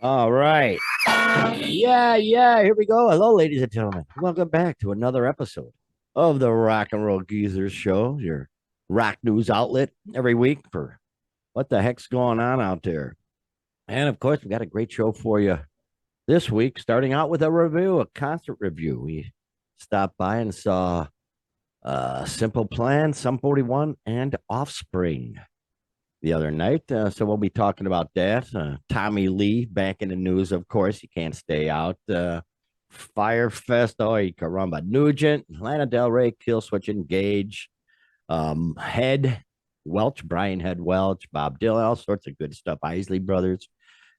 All right. Yeah. Here we go. Hello, ladies and gentlemen. Welcome back to another episode of the Rock and Roll Geezers Show, your rock news outlet every week for what the heck's going on out there. And of course, we got a great show for you this week, starting out with a concert review. We stopped by and saw Simple Plan, Sum 41, and Offspring the other night. So we'll be talking about that. Tommy Lee back in the news, of course. You can't stay out. Firefest, oh, caramba. Nugent, Lana Del Rey, Killswitch Engage, Head Welch, Brian Head Welch, Bob Dylan, all sorts of good stuff. Isley Brothers.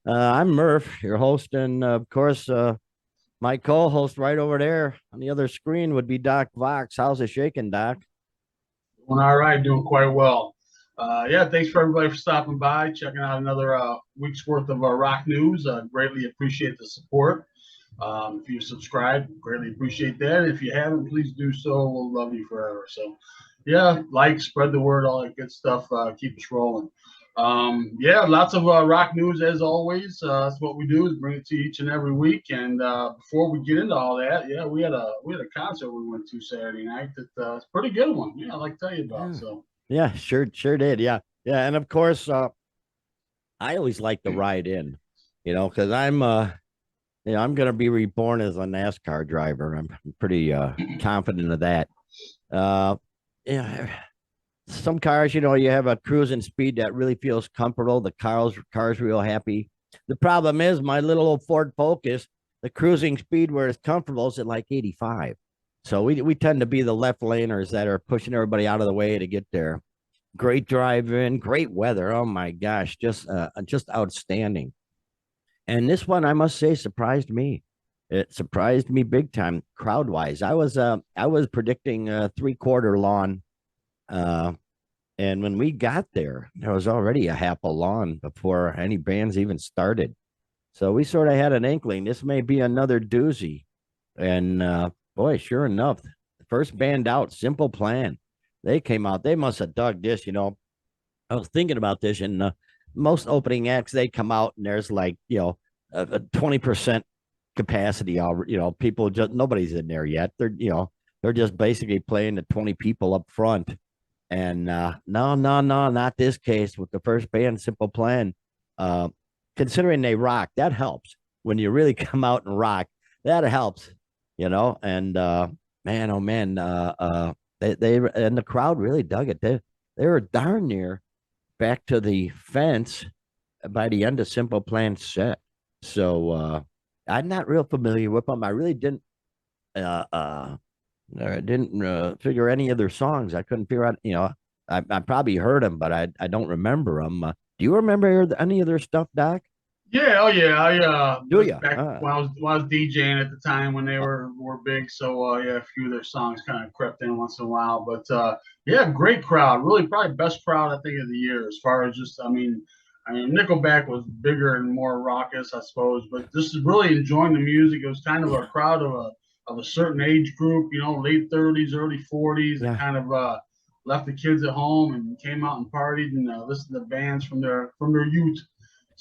I'm Murph, your host, and of course, my co-host right over there on the other screen would be Doc Vox. How's it shaking, Doc? Doing all right, doing quite well. Yeah, thanks for everybody for stopping by, checking out another week's worth of rock news. Greatly appreciate the support. If you subscribe, greatly appreciate that. If you haven't, please do so. We'll love you forever. So, yeah, like, spread the word, all that good stuff. Keep us rolling. Yeah, lots of rock news as always. That's what we do is bring it to you each and every week. And before we get into all that, yeah, we had a concert we went to Saturday night. It's a pretty good one. Yeah, I'd like to tell you about. Yeah, So yeah, sure did. Yeah, and of course, I always like to ride in, because I'm gonna be reborn as a NASCAR driver. I'm pretty confident of that. Uh, yeah, some cars, you have a cruising speed that really feels comfortable. The car's real happy. The problem is my little old Ford Focus, the cruising speed where it's comfortable is at like 85. So we tend to be the left laners that are pushing everybody out of the way to get there. Great drive in, great weather. Oh my gosh, just outstanding. And this one, I must say, surprised me. It surprised me big time, crowd wise. I was predicting a 3/4 lawn, uh, and when we got there, there was already a half a lawn before any bands even started. So we sort of had an inkling this may be another doozy. And boy, sure enough, the first band out, Simple Plan, they came out. They must have dug this. I was thinking about this, and most opening acts they come out and there's like a 20% capacity. All people just nobody's in there yet. They're just basically playing the 20 people up front. And no, not this case with the first band, Simple Plan. Uh, Considering they rock, that helps. When you really come out and rock, that helps. And man, oh man, they and the crowd really dug it. They were darn near back to the fence by the end of Simple Plan set. So I'm not real familiar with them. I really uh, uh, didn't figure any of their songs. I couldn't figure out. I probably heard them, but I don't remember them. Do you remember any of their stuff, Doc? yeah, oh yeah, I Do was you? back when I was DJing at the time when they were big. So yeah, a few of their songs kind of crept in once in a while. But yeah, great crowd. Really, probably best crowd I think of the year as far as just I mean, Nickelback was bigger and more raucous, I suppose, but this is really enjoying the music. It was kind of a crowd of a certain age group, late 30s, early 40s, that Yeah, kind of left the kids at home and came out and partied and listened to bands from their youth.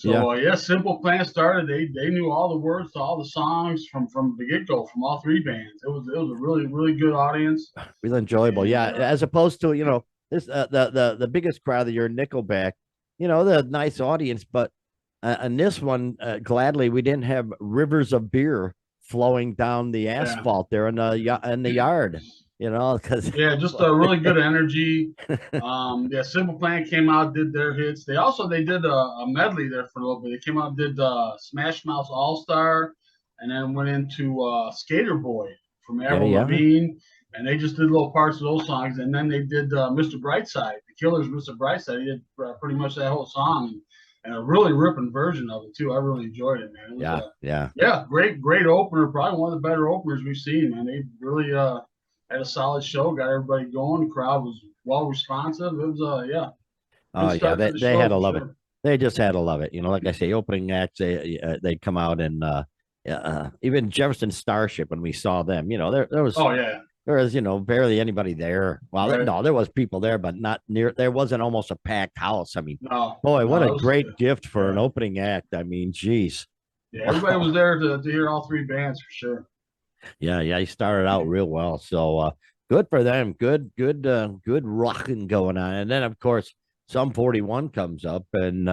yeah. So yeah, Simple Plan started. They knew all the words to all the songs from the get go from all three bands. It was a really good audience, Real enjoyable. and Yeah, as opposed to this the biggest crowd of your Nickelback. The nice audience, but on this one, gladly we didn't have rivers of beer flowing down the yeah. asphalt there in the yard. Because Yeah, just a really good energy. Yeah, Simple Plan came out, did their hits. They did a medley there for a little bit. They came out and did Smash Mouth All Star, and then went into Skater Boy from yeah, Avril yeah. Lavigne, and they just did little parts of those songs. And then they did Mr. Brightside, the Killers, Mr. Brightside. He did pretty much that whole song, and a really ripping version of it too. I really enjoyed it, man. It was Yeah, a yeah. yeah, great opener. Probably one of the better openers we've seen, man. They really had a solid show, got everybody going. The crowd was well responsive. It was yeah, good Oh yeah, start to they the they had show to for love it. sure. They just had to love it. Like I say, opening acts, they come out and even Jefferson Starship when we saw them, there was Oh yeah, there was barely anybody there. Well, right. no, there was people there, but not near. There wasn't almost a packed house. I mean, No, boy, what no, a it was great gift for an yeah, opening act. I mean, geez. Yeah, everybody was Wow. there to hear all three bands for sure. Yeah, he started out real well. So good for them. Good rocking going on. And then of course some 41 comes up and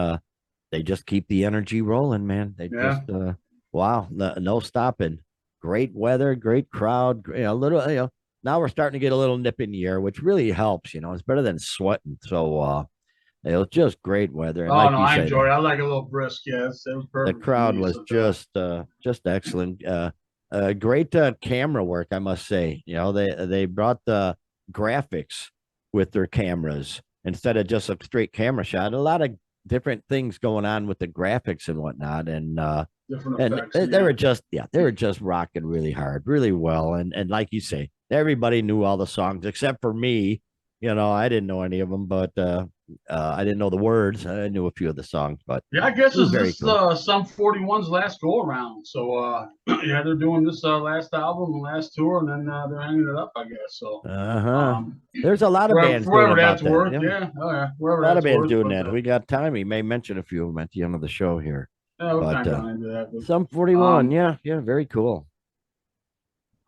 they just keep the energy rolling, man. They Yeah. just wow, no stopping. Great weather, great crowd, a little, now we're starting to get a little nip in the air, which really helps, it's better than sweating. So it was just great weather. And Oh like no, you I say, enjoyed it. I like a little brisk. Yes, it was the perfect for crowd me. was So just excellent. Great camera work, I must say. They brought the graphics with their cameras instead of just a straight camera shot. A lot of different things going on with the graphics and whatnot, different and effects. they Yeah. were just they were just rocking really hard, really well, and like you say, everybody knew all the songs except for me. I didn't know any of them, but I didn't know the words. I knew a few of the songs, but Yeah, I guess it was this very is cool. some 41's last go around. So yeah, they're doing this last album and last tour, and then they're hanging it up, I guess. So Uh-huh. um, There's a lot of wherever, bands doing wherever about that's that. worth, Yeah. yeah, oh yeah, A wherever lot of that's bands worth. doing But that. We got time. We may mention a few of them at the end of the show here. yeah, we've But kind of gone into that. But some 41, um, yeah, yeah, very cool.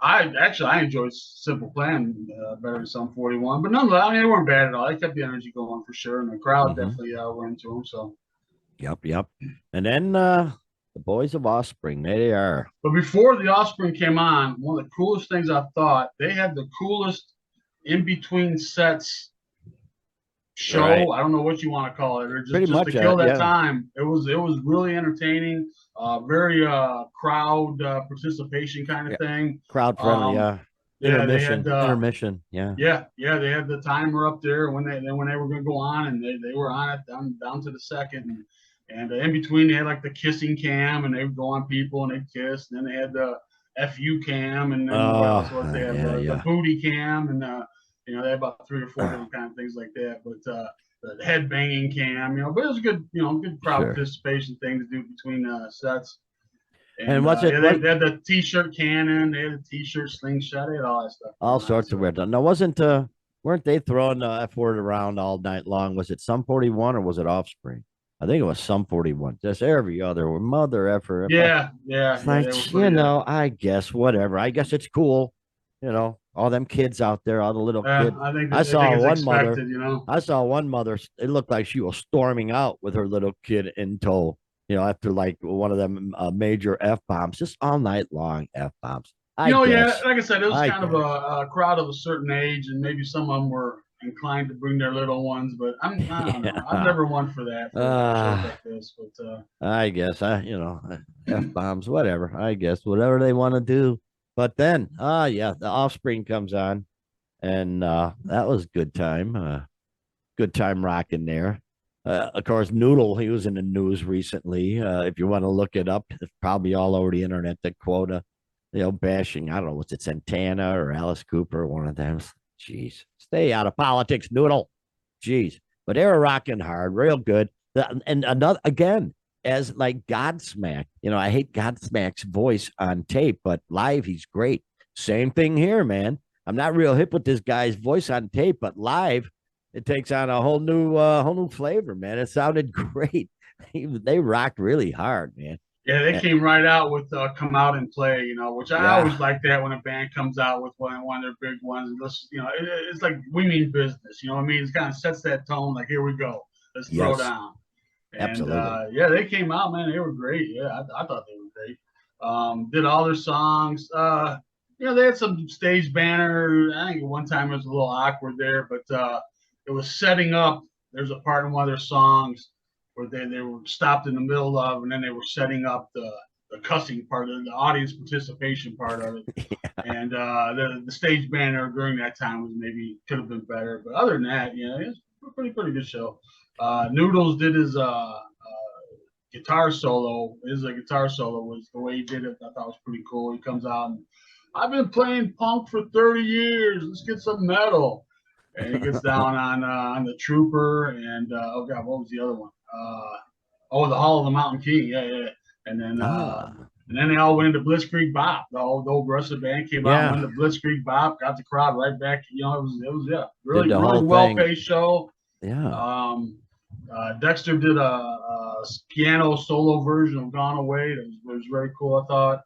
I enjoyed Simple Plan better than some 41, but nonetheless, I mean, they weren't bad at all. They kept the energy going for sure, and the crowd Hmm. definitely were into them. So. Yep. And then the boys of Offspring, there they are. But before the Offspring came on, one of the coolest things I thought, they had the coolest in between sets Right. show. I don't know what you want to call it, or Pretty just to much, kill that yeah, time. It was really entertaining, very crowd participation kind of yeah. thing. Crowd friendly, Um, yeah. yeah, they had Intermission, yeah. yeah, they had the timer up there when they were going to go on, and they were on it down to the second, and in between they had like the kissing cam, and they would go on people and they kiss, and then they had the fu cam, and then what else was they have the Yeah. booty cam, and they had about three or four different kind of things like that, but the head banging cam, but it was a good good crowd Sure. participation thing to do between sets. And And what's it yeah, what they had the T-shirt cannon, they had the T-shirt slingshot, they had all that stuff all going on. sorts of So weird. Now weren't they throwing the F word around all night long? Was it some 41 or was it Offspring? I think it was some 41. Just every other mother effer. yeah, It's yeah, they were like, pretty. I guess whatever. I guess it's cool. All them kids out there, all the little kids. I I think saw it's one mother. expected. I saw one mother. It looked like she was storming out with her little kid in tow. After like one of them major f bombs, just all night long f bombs. I Yeah, guess. like I said, it was I kind of guess. a crowd of a certain age, and maybe some of them were inclined to bring their little ones, but I don't know. I'm Yeah. never one for that for shows Uh, like this, but I guess f bombs, whatever. I guess whatever they want to do. But then, yeah, the Offspring comes on, and that was good time rocking there. Of course, Noodle, he was in the news recently. If you want to look it up, it's probably all over the internet. The quota, bashing. I don't know, was it Santana or Alice Cooper, one of them. Jeez, stay out of politics, Noodle. Jeez, but they were rocking hard, real good. And another again, as like Godsmack. I hate Godsmack's voice on tape, but live he's great. Same thing here, man. I'm not real hip with this guy's voice on tape, but live it takes on a whole new flavor, man. It sounded great. They rocked really hard, man. yeah, they Eh, came right out with "Come Out and Play," which I always Yeah. like that when a band comes out with one of their big ones. It's like we mean business. You know what I mean? It kind of sets that tone. Like here we go, let's throw Yes. down. And Absolutely. yeah, they came out, man. They were great. Yeah, I thought they were great. Did all their songs. They had some stage banner. I think one time it was a little awkward there, but it was setting up. There's a part in one of their songs where they were stopped in the middle of, and then they were setting up the cussing part of the audience participation part of it. And the stage banner during that time was maybe could have been better, but other than that, it's a pretty good show. Noodles did his guitar solo. His guitar solo was the way he did it. I thought was pretty cool. He comes out and I've been playing punk for 30 years. Let's get some metal. And he gets down on the Trooper and oh god, what was the other one? The Hall of the Mountain King. Yeah. And then Ah, they all went into Blitzkrieg Bop. The old wrestling band came out and went yeah. to Blitzkrieg Bop, got the crowd right back. It was yeah, Did really the really whole well thing. paced show. Yeah. Dexter did a piano solo version of "Gone Away" that was was very cool, I thought.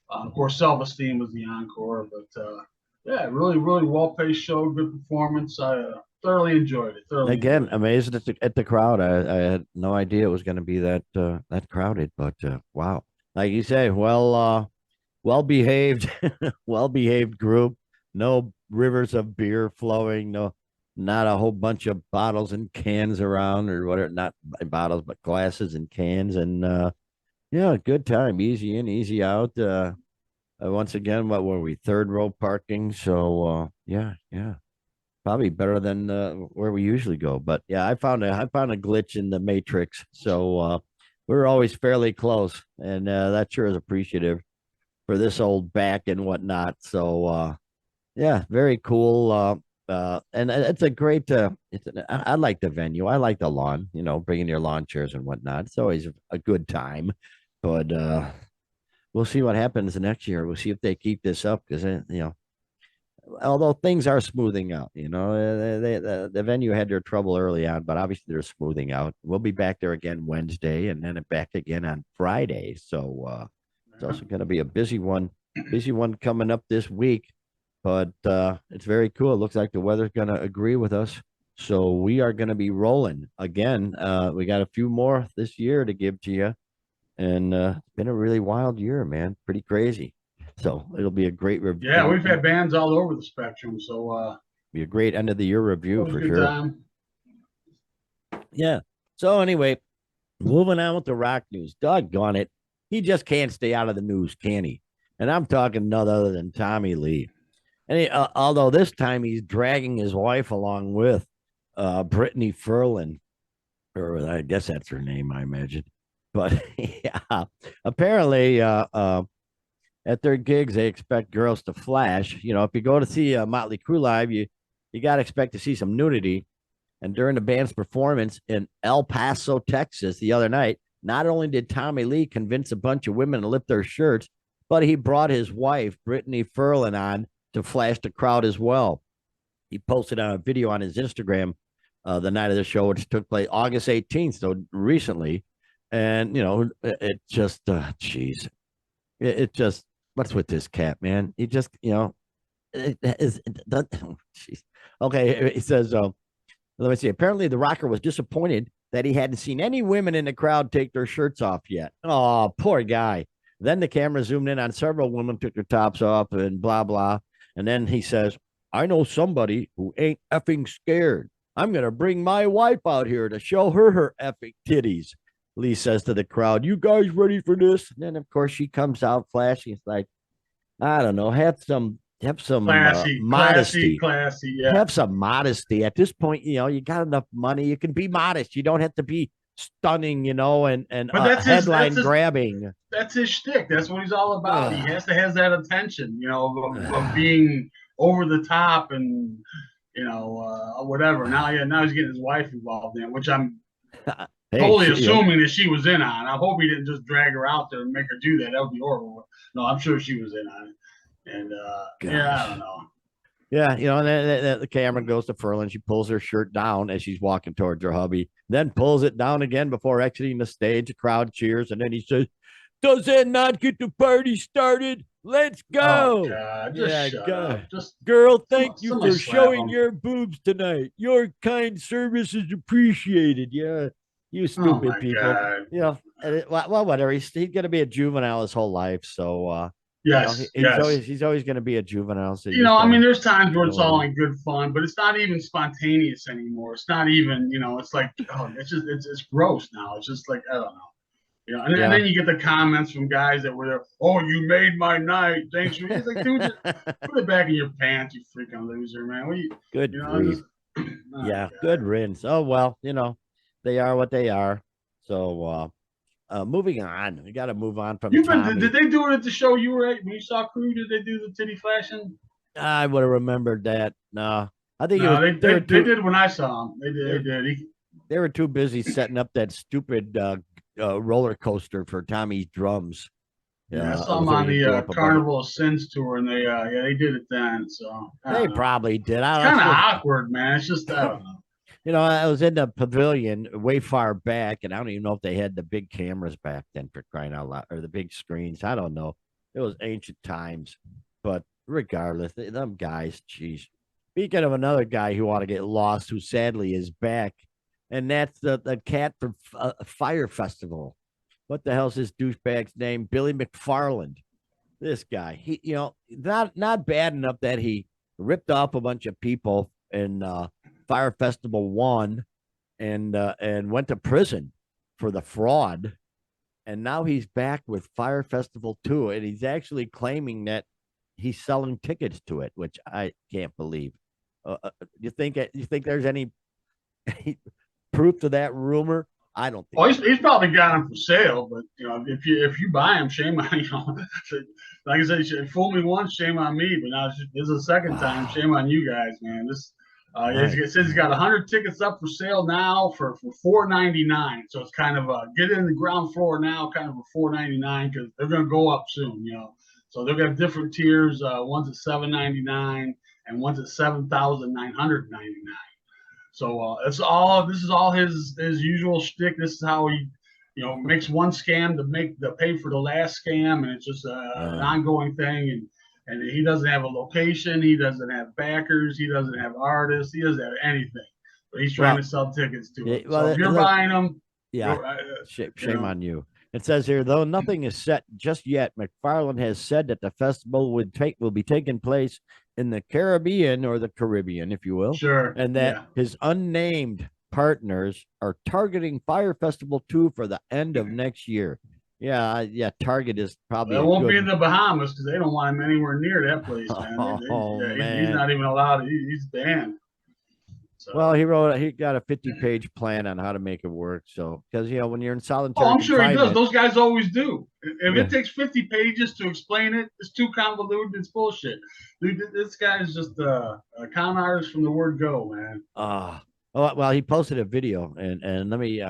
Of course, Self-Esteem was the encore, but yeah, really, really well-paced show, good performance. I thoroughly enjoyed it. Again, amazed at the crowd. I had no idea it was going to be that crowded, but wow, like you say, well behaved, well behaved group. No rivers of beer flowing. No, not a whole bunch of bottles and cans around or whatever. Not bottles, but glasses and cans. And yeah, good time. Easy in, easy out. Once again, what were we? Third row parking. So yeah, yeah. Probably better than where we usually go. But yeah, I found a glitch in the matrix. So we're always fairly close, and that sure is appreciative for this old back and whatnot. So yeah, very cool. And it's a great. I like the venue. I like the lawn. You know, bringing your lawn chairs and whatnot. It's always a good time. But we'll see what happens next year. We'll see if they keep this up because you know, although things are smoothing out, you know, the venue had their trouble early on, but obviously they're smoothing out. We'll be back there again Wednesday and then back again on Friday. So it's also going to be a busy one coming up this week. But it's very cool. It looks like the weather's going to agree with us. So we are going to be rolling again. We got a few more this year to give to you. And it's been a really wild year, man. Pretty crazy. So it'll be a great review. Yeah, we've had bands all over the spectrum. So be a great end of the year review for sure. Time. Yeah. So anyway, moving on with the rock news. Doggone it. He just can't stay out of the news, can he? And I'm talking none other than Tommy Lee. And although this time he's dragging his wife along with Brittany Ferlin, or I guess that's her name, I imagine. But yeah, apparently at their gigs, they expect girls to flash. You know, if you go to see Motley Crue live, you got to expect to see some nudity. And during the band's performance in El Paso, Texas, the other night, not only did Tommy Lee convince a bunch of women to lift their shirts, but he brought his wife, Brittany Ferlin, on to flash the crowd as well. He posted on a video on his Instagram the night of the show, which took place August 18th, so recently. And, you know, it just, geez, it just, what's with this cat, man? He just, you know, okay. He says, let me see. Apparently, the rocker was disappointed that he hadn't seen any women in the crowd take their shirts off yet. Oh, poor guy. Then the camera zoomed in on several women, took their tops off and blah, blah. And then he says, I know somebody who ain't effing scared. I'm going to bring my wife out here to show her effing titties. Lee says to the crowd, you guys ready for this? And then, of course, she comes out flashing. It's like, I don't know, have some classy, modesty. Classy, yeah. Have some modesty. At this point, you know, you got enough money. You can be modest. You don't have to be stunning, you know, and headline grabbing. That's his shtick. That's what he's all about. He has that attention, you know, of being over the top and, you know, whatever. Now he's getting his wife involved in it, which I'm totally assuming that she was in on. I hope he didn't just drag her out there and make her do that. That would be horrible. No, I'm sure she was in on it. And yeah, I don't know. Yeah, you know, and then the camera goes to Ferlin. She pulls her shirt down as she's walking towards her hubby, then pulls it down again before exiting the stage. The crowd cheers, and then he says, does that not get the party started? Let's go. Oh, God. Just shut up. Girl, thank you for showing your boobs tonight. Your kind service is appreciated. Yeah, you stupid people. God. You know, well, whatever. He's going to be a juvenile his whole life, so yes, you know, he's always going to be a juvenile. So you know, I mean, there's times where it's all in good fun, but it's not even spontaneous anymore. It's not even, you know, it's like, oh, it's gross now. It's just like, I don't know. You know, and then you get the comments from guys that were there. Oh, you made my night. Thanks for. It's like, dude, just put it back in your pants, you freaking loser, man. Good grief. Yeah, good riddance. Oh well, you know, they are what they are. So moving on, we got to move on from. Did they do it at the show you were at when you saw Crew? Did they do the titty flashing? I would have remembered that. No, I think they did when I saw them. They did. They were too busy setting up that stupid roller coaster for Tommy's drums. Yeah, I saw them on the Carnival of Sins tour, and they did it then. So they probably did. It's kind of awkward, man. It's just I don't know. I was in the pavilion way far back, and I don't even know if they had the big cameras back then, for crying out loud, or the big screens. I don't know. It was ancient times, but regardless, them guys, geez. Speaking of another guy who ought to get lost, who sadly is back, and that's the cat from Fire Festival. What the hell's this douchebag's name? Billy McFarland. This guy, not bad enough that he ripped off a bunch of people in Fire Festival 1 and went to prison for the fraud. And now he's back with Fire Festival 2, and he's actually claiming that he's selling tickets to it, which I can't believe. You think there's any proof to that rumor? I don't think. Oh, he's probably got them for sale, but if you buy them, shame on you. Like I said, fool me once, shame on me. But now this is the second time, shame on you guys, man. It says he's got 100 tickets up for sale now for $4.99. So it's kind of get in the ground floor now, kind of a $4.99 because they're going to go up soon, So they've got different tiers. One's at $7.99 and one's at $7,999. So this is all his usual shtick. This is how he, makes one scam to pay for the last scam, and it's just an ongoing thing. And he doesn't have a location, he doesn't have backers, he doesn't have artists, he doesn't have anything. But he's trying to sell tickets to it. So if you're buying them, shame on you. It says here, though nothing is set just yet, McFarland has said that the festival will be taking place in the Caribbean, or the Caribbean, if you will. Sure. And that his unnamed partners are targeting Fire Festival 2 for the end of next year. Yeah. Target is probably. It won't be in the Bahamas because they don't want him anywhere near that place, man. Man. He's not even allowed. He's banned. So. Well, he got a 50-page plan on how to make it work. So, because when you're in solitary, I'm sure he does. Those guys always do. If it takes 50 pages to explain it, it's too convoluted. It's bullshit. Dude, this guy is just a con artist from the word go, man. Well, he posted a video, and let me.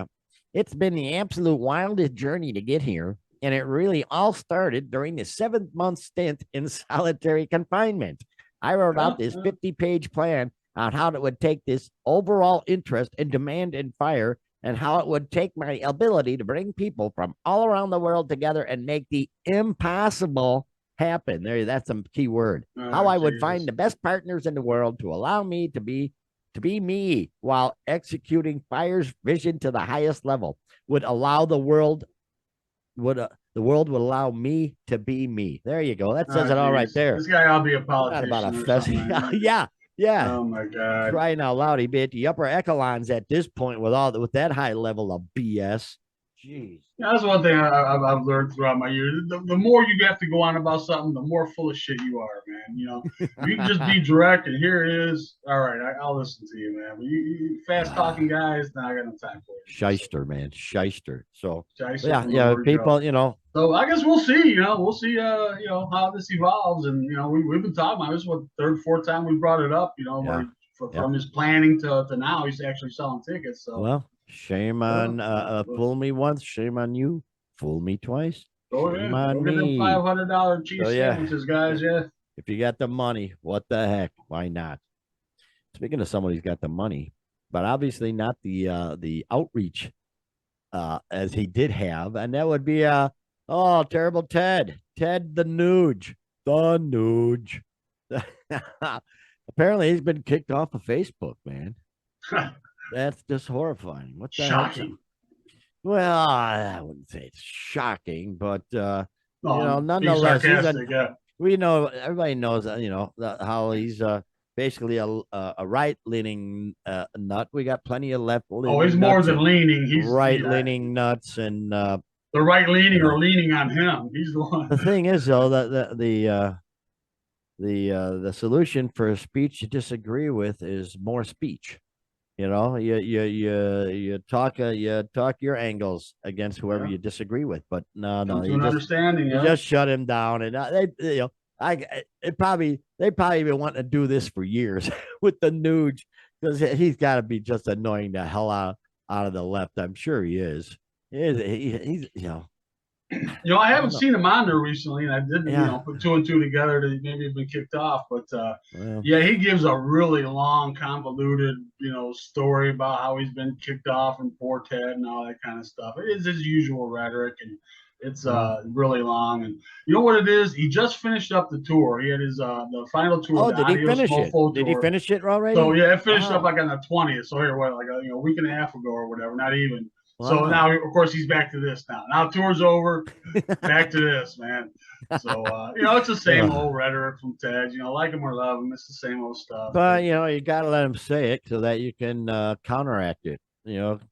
It's been the absolute wildest journey to get here, and it really all started during the 7-month stint in solitary confinement. I wrote out this 50-page plan on how it would take this overall interest and demand in fire, and how it would take my ability to bring people from all around the world together and make the impossible happen. That's a key word. How I would find the best partners in the world to allow me to be me while executing fire's vision to the highest level. The world would allow me to be me. There you go. That says it all right there. This guy ought to be a politician. Not about a festival. Yeah. Oh my God. Crying out loud, he'd be at the upper echelons at this point with that high level of BS. Jeez. Yeah, that's one thing I've learned throughout my years. The more you have to go on about something, the more full of shit you are, man. If you can just be direct and here it is. All right, I'll listen to you, man. But you fast talking guys, now I got no time for you. Shyster, man, shyster. So Shyster people, So I guess we'll see. We'll see. How this evolves, and we've been talking about this. Is what, third, fourth time we brought it up. From his planning to now, he's actually selling tickets. So shame on fool me once, shame on you. Fool me twice. Shame on me. Get them $500 cheese sandwiches, guys. Yeah. If you got the money, what the heck? Why not? Speaking of somebody who's got the money, but obviously not the outreach as he did have, and that would be terrible Ted the Nooge. Apparently he's been kicked off of Facebook, man. That's just horrifying. What the shocking heck? Well, I wouldn't say it's shocking, but nonetheless, everybody knows how he's basically a right-leaning nut. We got plenty of left-leaning. He's more than leaning. He's right-leaning nuts, and the right-leaning are leaning on him. He's the one. The thing is, though, that the solution for a speech you disagree with is more speech. You talk your angles against whoever you disagree with, but no, you just shut him down, and they probably been wanting to do this for years with the Nuge, because he's got to be just annoying the hell out of the left. I'm sure he is. He's I I haven't don't know. seen him on there recently, and I didn't, Yeah. put two and two together to maybe have been kicked off. But Well, yeah, he gives a really long, convoluted, story about how he's been kicked off and poor Ted and all that kind of stuff. It's his usual rhetoric, and it's well. really long. And you know what it is? He just finished up the tour. He had his the final tour, Oh, the did he Adios finish it? Mofo Did he tour. finish it So already? yeah, it finished up Wow. like on the 20th. So here, what, like a week and a half ago or whatever, not even. So Wow. now, of course, he's back to this now. Now tour's over, back to this, man. So it's the same Ugh. old rhetoric from Ted. Like him or love him, it's the same old stuff. But But you got to let him say it so that you can counteract it.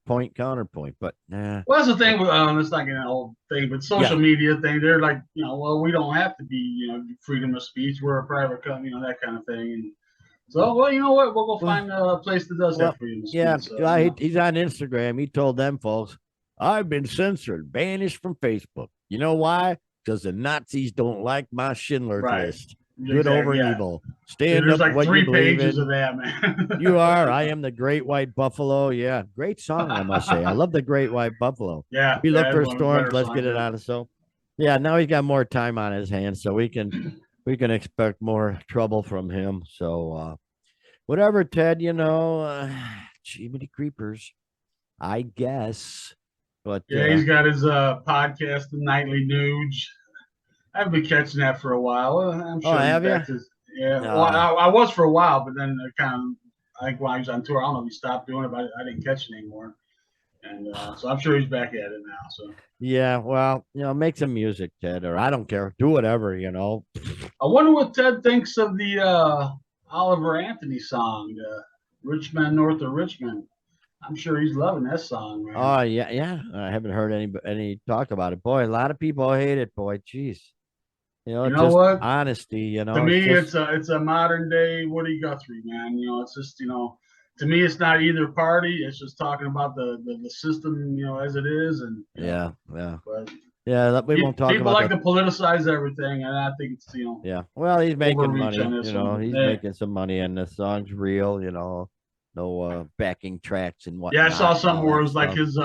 Point counterpoint. But nah. well, that's the thing with it's not getting an old thing, but social Yeah. media thing. They're like, well, we don't have to be, freedom of speech. We're a private company, that kind of thing. And so, well, you know what? We'll go Well, find a place that does have well, freedom of yeah. speech. So, He's on Instagram. He told them folks, "I've been censored, banished from Facebook. You know why? Because the Nazis don't like my Schindler's right, List. Good over exactly, yeah. evil. Stand There's up for like what you three believe pages in. of that, man. You are. I am the great white buffalo. Yeah. Great song, I must say. I love the great white buffalo. Yeah, We look that's for one of his storms. better Let's get songs. it Yeah. on. So, yeah, now he's got more time on his hands, so we can expect more trouble from him. So, whatever, Ted, Jiminy Creepers, I guess. But, Yeah, he's got his podcast, The Nightly Nuge. I've been catching that for a while. I'm oh, sure he's have you? back to, yeah. Well, Uh, I was for a while, but then kind of, I think while he was on tour, I don't know if he stopped doing it, but I didn't catch it anymore. And so I'm sure he's back at it now. So yeah, well, make some music, Ted, or I don't care. Do whatever. I wonder what Ted thinks of the Oliver Anthony song, Rich Men North of Richmond. I'm sure he's loving that song, man. Oh, yeah, yeah. I haven't heard any talk about it. Boy, a lot of people hate it, boy. Jeez. You It's know just what? honesty, To it's me, just it's a modern day Woody Guthrie, man. It's just to me, it's not either party. It's just talking about the system, as it is, and yeah, yeah. but Yeah, we won't talk people about like the to politicize everything, and I think it's yeah. Well, he's making overreach on money, this one. he's Hey, making some money and the song's real, no backing tracks and yeah, I saw whatnot and something all where it that was like stuff. his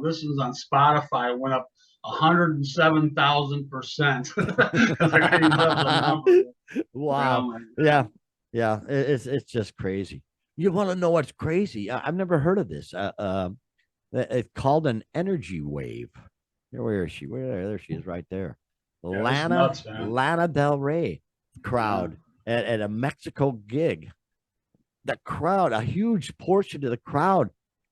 listens on Spotify went up 107,000%. I was like, I didn't know that was a number. Yeah, Wow. I'm like, Yeah. Yeah. It's just crazy. You want to know what's crazy? I've never heard of this. It's called an energy wave. Where is she? There she is, right there. yeah, it's Lana nuts, man. Lana Del Rey Yeah, crowd at a Mexico gig. The crowd, a huge portion of the crowd,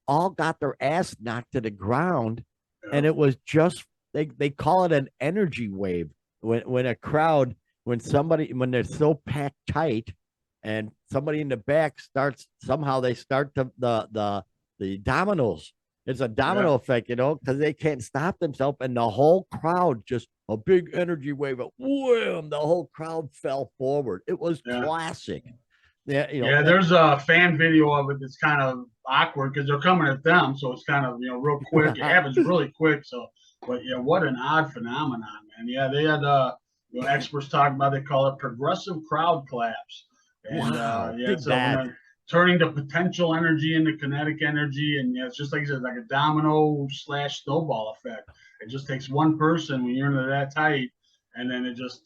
all got their ass knocked to the ground, yeah, and it was just they call it an energy wave when a crowd when they're so packed tight, and somebody in the back starts somehow they start the dominoes. It's a yeah, domino effect, because they can't stop themselves, and the whole crowd just a big energy wave. Wham! The whole crowd fell forward. It was yeah. classic. Yeah, Yeah, there's a fan video of it that's kind of awkward because they're coming at them, so it's kind of real quick. It happens really quick. So, but yeah, what an odd phenomenon, man. Yeah, they had experts talking about. They call it progressive crowd collapse, and wow, yeah, dig so when that. they're turning the potential energy into kinetic energy, and yeah, it's just like you said, like a domino slash snowball effect. It just takes one person when you're into that tight, and then it just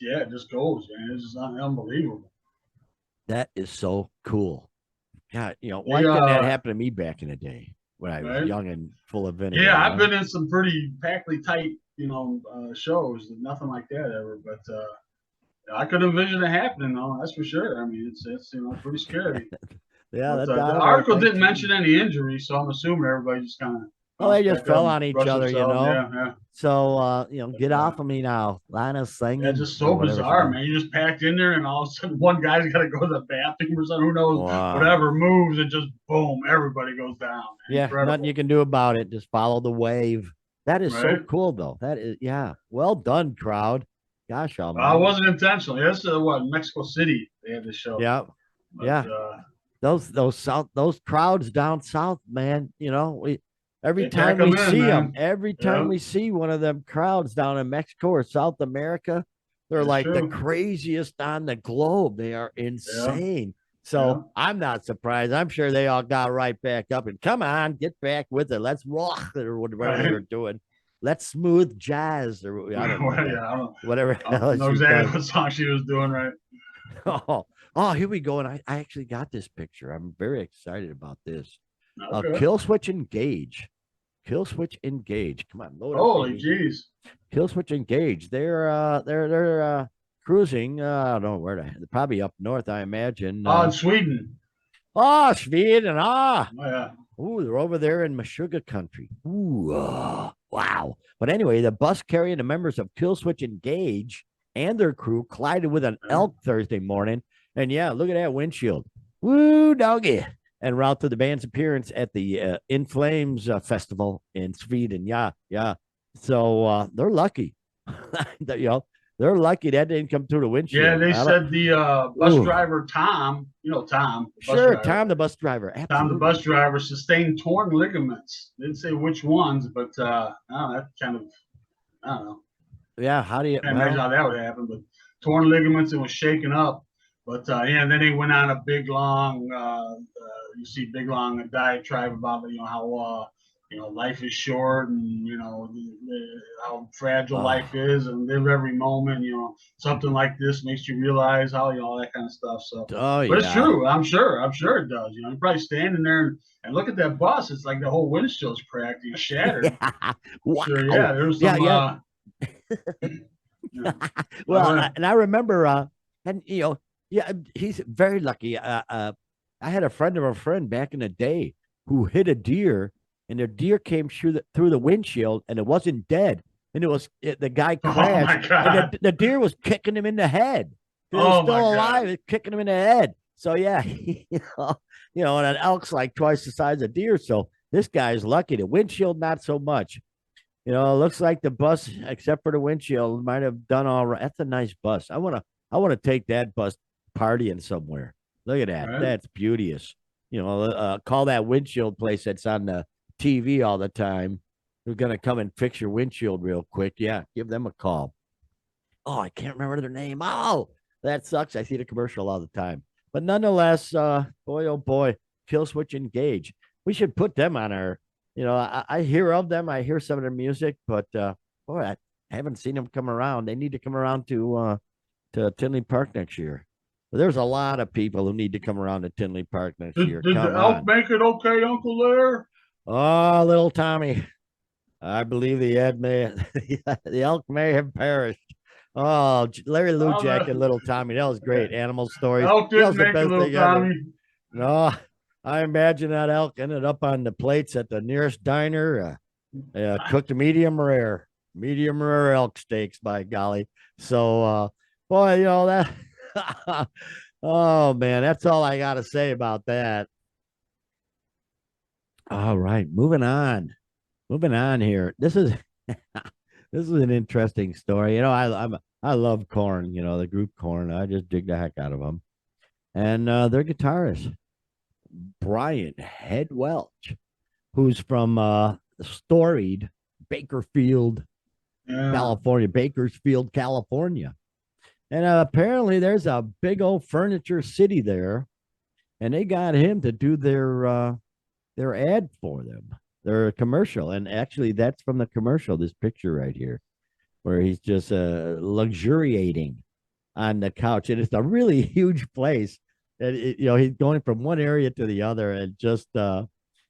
goes, man. It's just unbelievable. That is so cool. God, why They couldn't that happen to me back in the day when I was right? young and full of vinegar, Yeah, I've been in some pretty packly tight, shows. Nothing like that ever, but I could envision it happening though. That's for sure. I mean, it's pretty scary. Yeah, But that the domino article effect. didn't Geez. mention any injuries, so I'm assuming everybody just kind of Oh, they bounced just back up fell and on each brushed other, themselves. Yeah, yeah. So, get But, off of me now. Lana's yeah, singing just or so whatever she bizarre, doing. man. You just packed in there, and all of a sudden, one guy's got to go to the bathroom or something. Who knows? Wow. Whatever moves, and just boom, everybody goes down. Man. Yeah, nothing you Incredible, can do about it. Just follow the wave. That is so right? cool, though. That is, yeah. Well done, crowd. Gosh It almighty. wasn't intentional. Yes, what Mexico City they had this show, Yeah. but Yeah. Those crowds down south, man. Every they pack time we them in, see them, man. every time Yeah, we see one of them crowds down in Mexico or South America, they're that's like the true. craziest on the globe. They are Yeah, insane. yeah. So I'm not surprised. I'm sure they all got right back up and come on, get back with it. Let's rock or whatever they Right. were doing. let's smooth jazz or I don't know, Well, yeah, whatever I don't know she exactly does. what song she was doing, right? Oh, here we go. And I actually got this picture. I'm very excited about this. Okay. Kill switch engage. Kill switch engage. Come on, load up, Holy baby. jeez. Kill switch engage. They're cruising. I don't know where they're probably up north, I imagine. In Sweden. Oh, Sweden. Oh, yeah. Ooh, they're over there in Meshuggah country. Ooh, wow. But anyway, the bus carrying the members of Kill Switch Engage and their crew collided with an elk Thursday morning. And yeah, look at that windshield. Woo, doggy. En route to the band's appearance at the In Flames festival in Sweden. Yeah, yeah. So they're lucky. They're lucky that didn't come through the windshield. Yeah, they said the bus driver, Tom, Tom. Sure, Tom, the bus driver. Absolutely. Tom, the bus driver, sustained torn ligaments. Didn't say which ones, but that kind of, I don't know. Yeah, how do you imagine how that would happen? But torn ligaments and was shaken up. But yeah, and then they went on a big long, you see big long diatribe about how life is short and how fragile life is and live every moment. Something like this makes you realize how all that kind of stuff. So, but it's true. I'm sure it does. You're probably standing there and look at that bus. It's like the whole windshield's cracked and shattered. Yeah. Wow. Sure, yeah. There's some. Yeah. Well, and I remember, and yeah, he's very lucky. I had a friend of a friend back in the day who hit a deer, and the deer came through the windshield, and it wasn't dead, and the guy crashed, and the deer was kicking him in the head. He was still alive, kicking him in the head. So yeah, and an elk's like twice the size of deer. So this guy's lucky. The windshield, not so much. It looks like the bus, except for the windshield, might have done all right. That's a nice bus. I want to take that bus partying somewhere. Look at that. Right. That's beauteous. Call that windshield place that's on the TV all the time. We're going to come and fix your windshield real quick. Yeah, give them a call. Oh, I can't remember their name. Oh, that sucks. I see the commercial all the time. But nonetheless, boy, oh boy, Kill Switch Engage. We should put them on our, I hear of them. I hear some of their music, but boy, I haven't seen them come around. They need to come around to Tinley Park next year. But there's a lot of people who need to come around to Tinley Park next year. Did the elk make it okay, Uncle Lair? Oh, little Tommy. I believe the elk may have perished. Oh, Larry Lujak and little Tommy. That was great. Animal stories. Elk didn't make it, little Tommy. No, I imagine that elk ended up on the plates at the nearest diner. Cooked medium rare elk steaks, by golly. So, boy, that. Oh, man, that's all I got to say about that. All right, moving on here. This is an interesting story. I love Korn, the group Korn. I just dig the heck out of them. And their guitarist, Brian Head Welch, who's from storied Bakersfield, California. And apparently there's a big old furniture city there, and they got him to do their ad for them, their commercial. And actually that's from the commercial, this picture right here, where he's just luxuriating on the couch. And it's a really huge place. And he's going from one area to the other, and just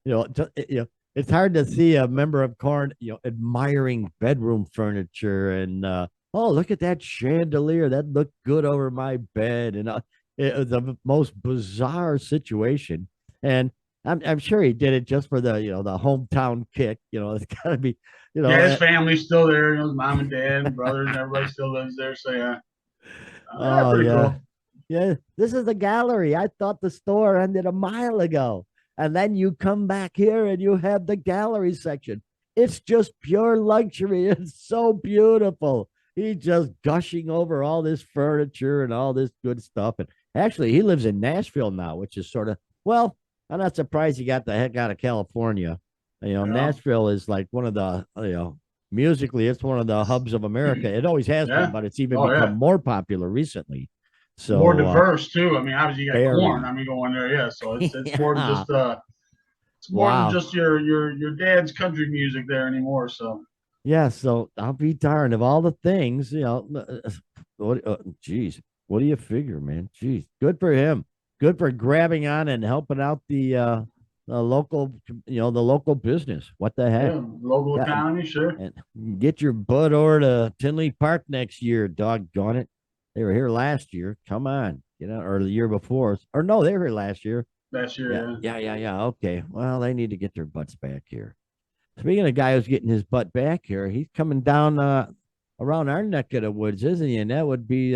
it's hard to see a member of Korn admiring bedroom furniture and oh, look at that chandelier, that looked good over my bed. And it was the most bizarre situation. And I'm sure he did it just for the the hometown kick. It's got to be yeah, his family's still there. His mom and dad and brothers and everybody still lives there. So yeah. Pretty cool. Yeah, this is the gallery. I thought the store ended a mile ago. And then you come back here and you have the gallery section. It's just pure luxury. It's so beautiful. He's just gushing over all this furniture and all this good stuff. And actually, he lives in Nashville now, which is sort of, well, I'm not surprised he got the heck out of California. Nashville is like one of the, musically, it's one of the hubs of America. It always has been, but it's even become more popular recently. So more diverse too. I mean, obviously you got Korn. I mean, going there, yeah. So it's more than just it's more than just your dad's country music there anymore. So Yeah, so I'll be darned of all the things, geez, what do you figure, man? Geez, good for him. Good for grabbing on and helping out the local, the local business. What the heck? Yeah, local Yeah, economy, sure. and get your butt over to Tinley Park next year, doggone it. They were here last year. Come on, or the year before. Or no, they were here last year. Last year, Yeah, yeah. yeah. Okay. Well, they need to get their butts back here. Speaking of a guy who's getting his butt back here, he's coming down around our neck of the woods, isn't he? And that would be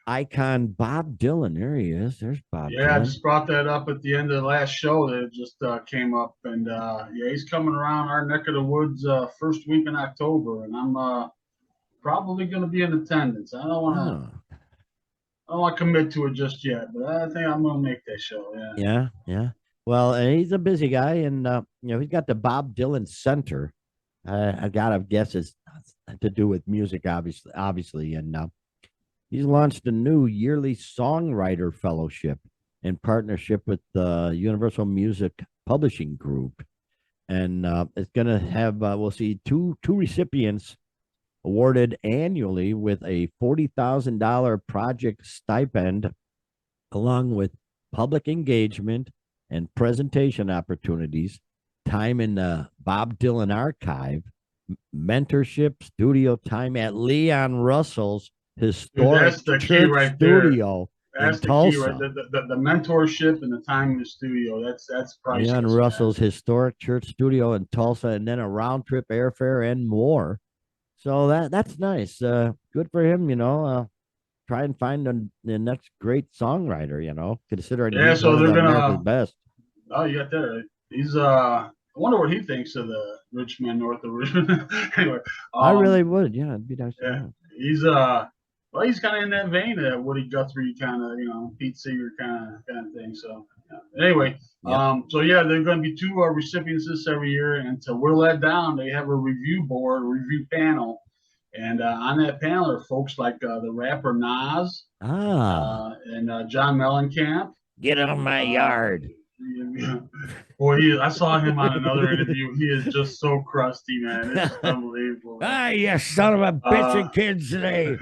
icon Bob Dylan. There he is. There's Bob Yeah, I Dylan. just brought that up at the end of the last show that just came up, and yeah, he's coming around our neck of the woods first week in October, and I'm probably going to be in attendance. Oh, I don't want to commit to it just yet, but I think I'm going to make that show. Yeah. yeah, yeah. Well, and he's a busy guy, and he's got the Bob Dylan Center. I gotta guess it's to do with music, obviously, and he's launched a new yearly songwriter fellowship in partnership with the Universal Music Publishing Group, and it's going to have we'll see two recipients awarded annually with a $40,000 project stipend, along with public engagement and presentation opportunities, time in the Bob Dylan archive, mentorship, studio time at Leon Russell's Dude, historic that's the key church right there. studio in That's the key right Tulsa. there. The mentorship and the time in the studio. That's Leon priceless, man. Russell's historic church studio in Tulsa, and then a round trip airfare and more. So that's nice. Good for him. Try and find the next great songwriter. Considering Yeah, he's so one of they're the America's gonna. best. Oh, you got that right. He's I wonder what he thinks of the rich man north of Richmond. Anyway, I um, really would. Yeah, it'd be nice to yeah, know. he's well, he's kind of in that vein of Woody Guthrie kind of, Pete Seeger kind of thing. So anyway, Yep. so yeah, there are going to be two recipients this every year, and to whittle that down, they have a review board, a review panel, and on that panel are folks like the rapper Nas Ah, and John Mellencamp. get on my Uh, yard. Boy, I saw him on another interview. He is just so crusty, man. It's just unbelievable, man. Ah, you son of a bitch Uh, and kids today.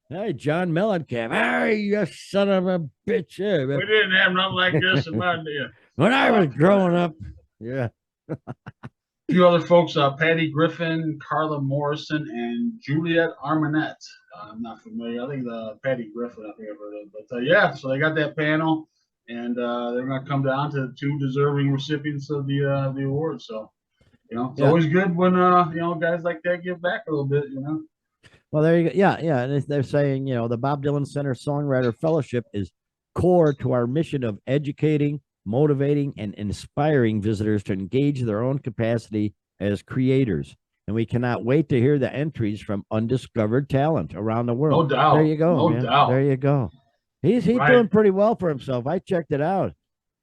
Hey, John Mellencamp. Hey, you son of a bitch. we didn't have nothing like this in my day. When I was growing up. Yeah. A few other folks, Patty Griffin, Carla Morrison, and Juliet Armanet. I'm not familiar. I think the Patty Griffin, I think I've heard of. But yeah, so they got that panel, and they're going to come down to the two deserving recipients of the award. So, it's Yeah. always good when, guys like that give back a little bit. Well, there you go. Yeah, yeah. And they're saying, the Bob Dylan Center Songwriter Fellowship is core to our mission of educating, motivating, and inspiring visitors to engage their own capacity as creators. And we cannot wait to hear the entries from undiscovered talent around the world. No doubt. There you go, No man. doubt. There you go. He's Right. doing pretty well for himself. I checked it out.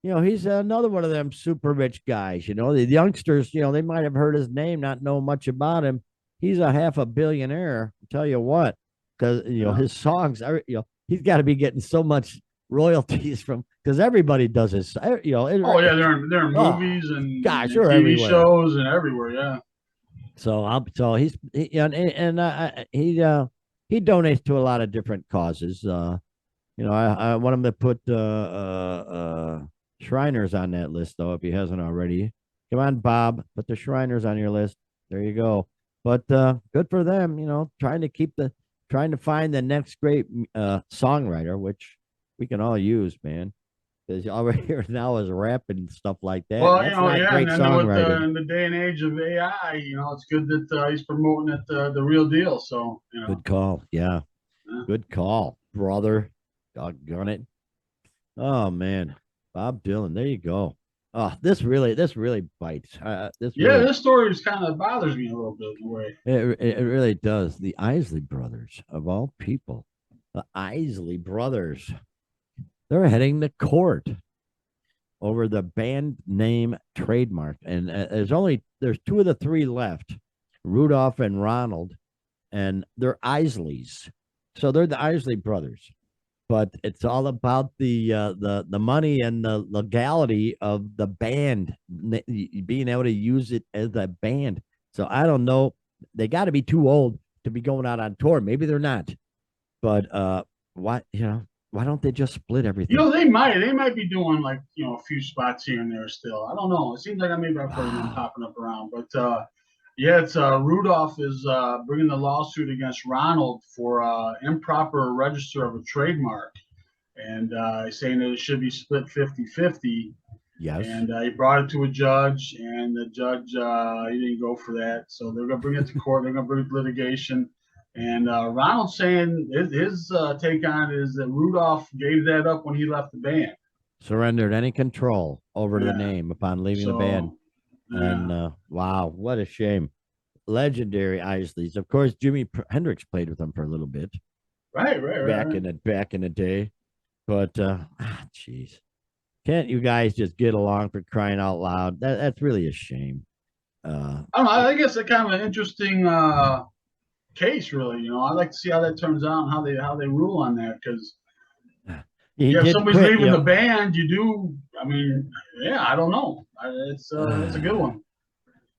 He's another one of them super rich guys. The youngsters, they might have heard his name, not know much about him. He's a half a billionaire. I'll tell you what, because his songs are, he's got to be getting so much royalties from, because everybody does his, Oh yeah, they're in movies and, gosh, and they're TV everywhere. shows and everywhere. Yeah. So he's he donates to a lot of different causes. I want him to put Shriners on that list, though, if he hasn't already. Come on, Bob, put the Shriners on your list. There you go. But good for them, trying to find the next great songwriter, which we can all use, man. Because all we're here now is rap and stuff like that. Well, That's not yeah, great and then songwriting. in the day and age of AI, it's good that he's promoting it the real deal. So, Good call. Yeah. Yeah. Good call, brother. Doggone it. Oh man. Bob Dylan. There you go. Oh, this really bites. This story just kind of bothers me a little bit in a way. It really does. The Isley brothers, of all people, the Isley brothers, they're heading to court over the band name trademark, and there's two of the three left, Rudolph and Ronald, and they're Isleys, so they're the Isley brothers. But it's all about the money and the legality of the band being able to use it as a band. So I don't know they got to be too old to be going out on tour. Maybe they're not, but why why don't they just split everything? They might be doing like a few spots here and there still. I don't know. It seems like maybe I've heard them Wow. popping up around, but yeah, it's Rudolph is bringing the lawsuit against Ronald for improper register of a trademark, and he's saying that it should be split 50-50. Yes. And he brought it to a judge, and the judge he didn't go for that. So they're going to bring it to court. They're going to bring it to litigation. And Ronald's saying his take on it is that Rudolph gave that up when he left the band. Surrendered any control over the Yeah. name upon leaving the So band. And yeah, wow, what a shame. Legendary Isleys. Of course, Hendrix played with them for a little bit right. back in the day. But jeez. Can't you guys just get along for crying out loud? That's really a shame. I don't know. I think it's a kind of an interesting case, really. I'd like to see how that turns out and how they rule on that because he yeah, if did somebody's quit, leaving the band, you do. I mean, yeah, I don't know. It's a good one.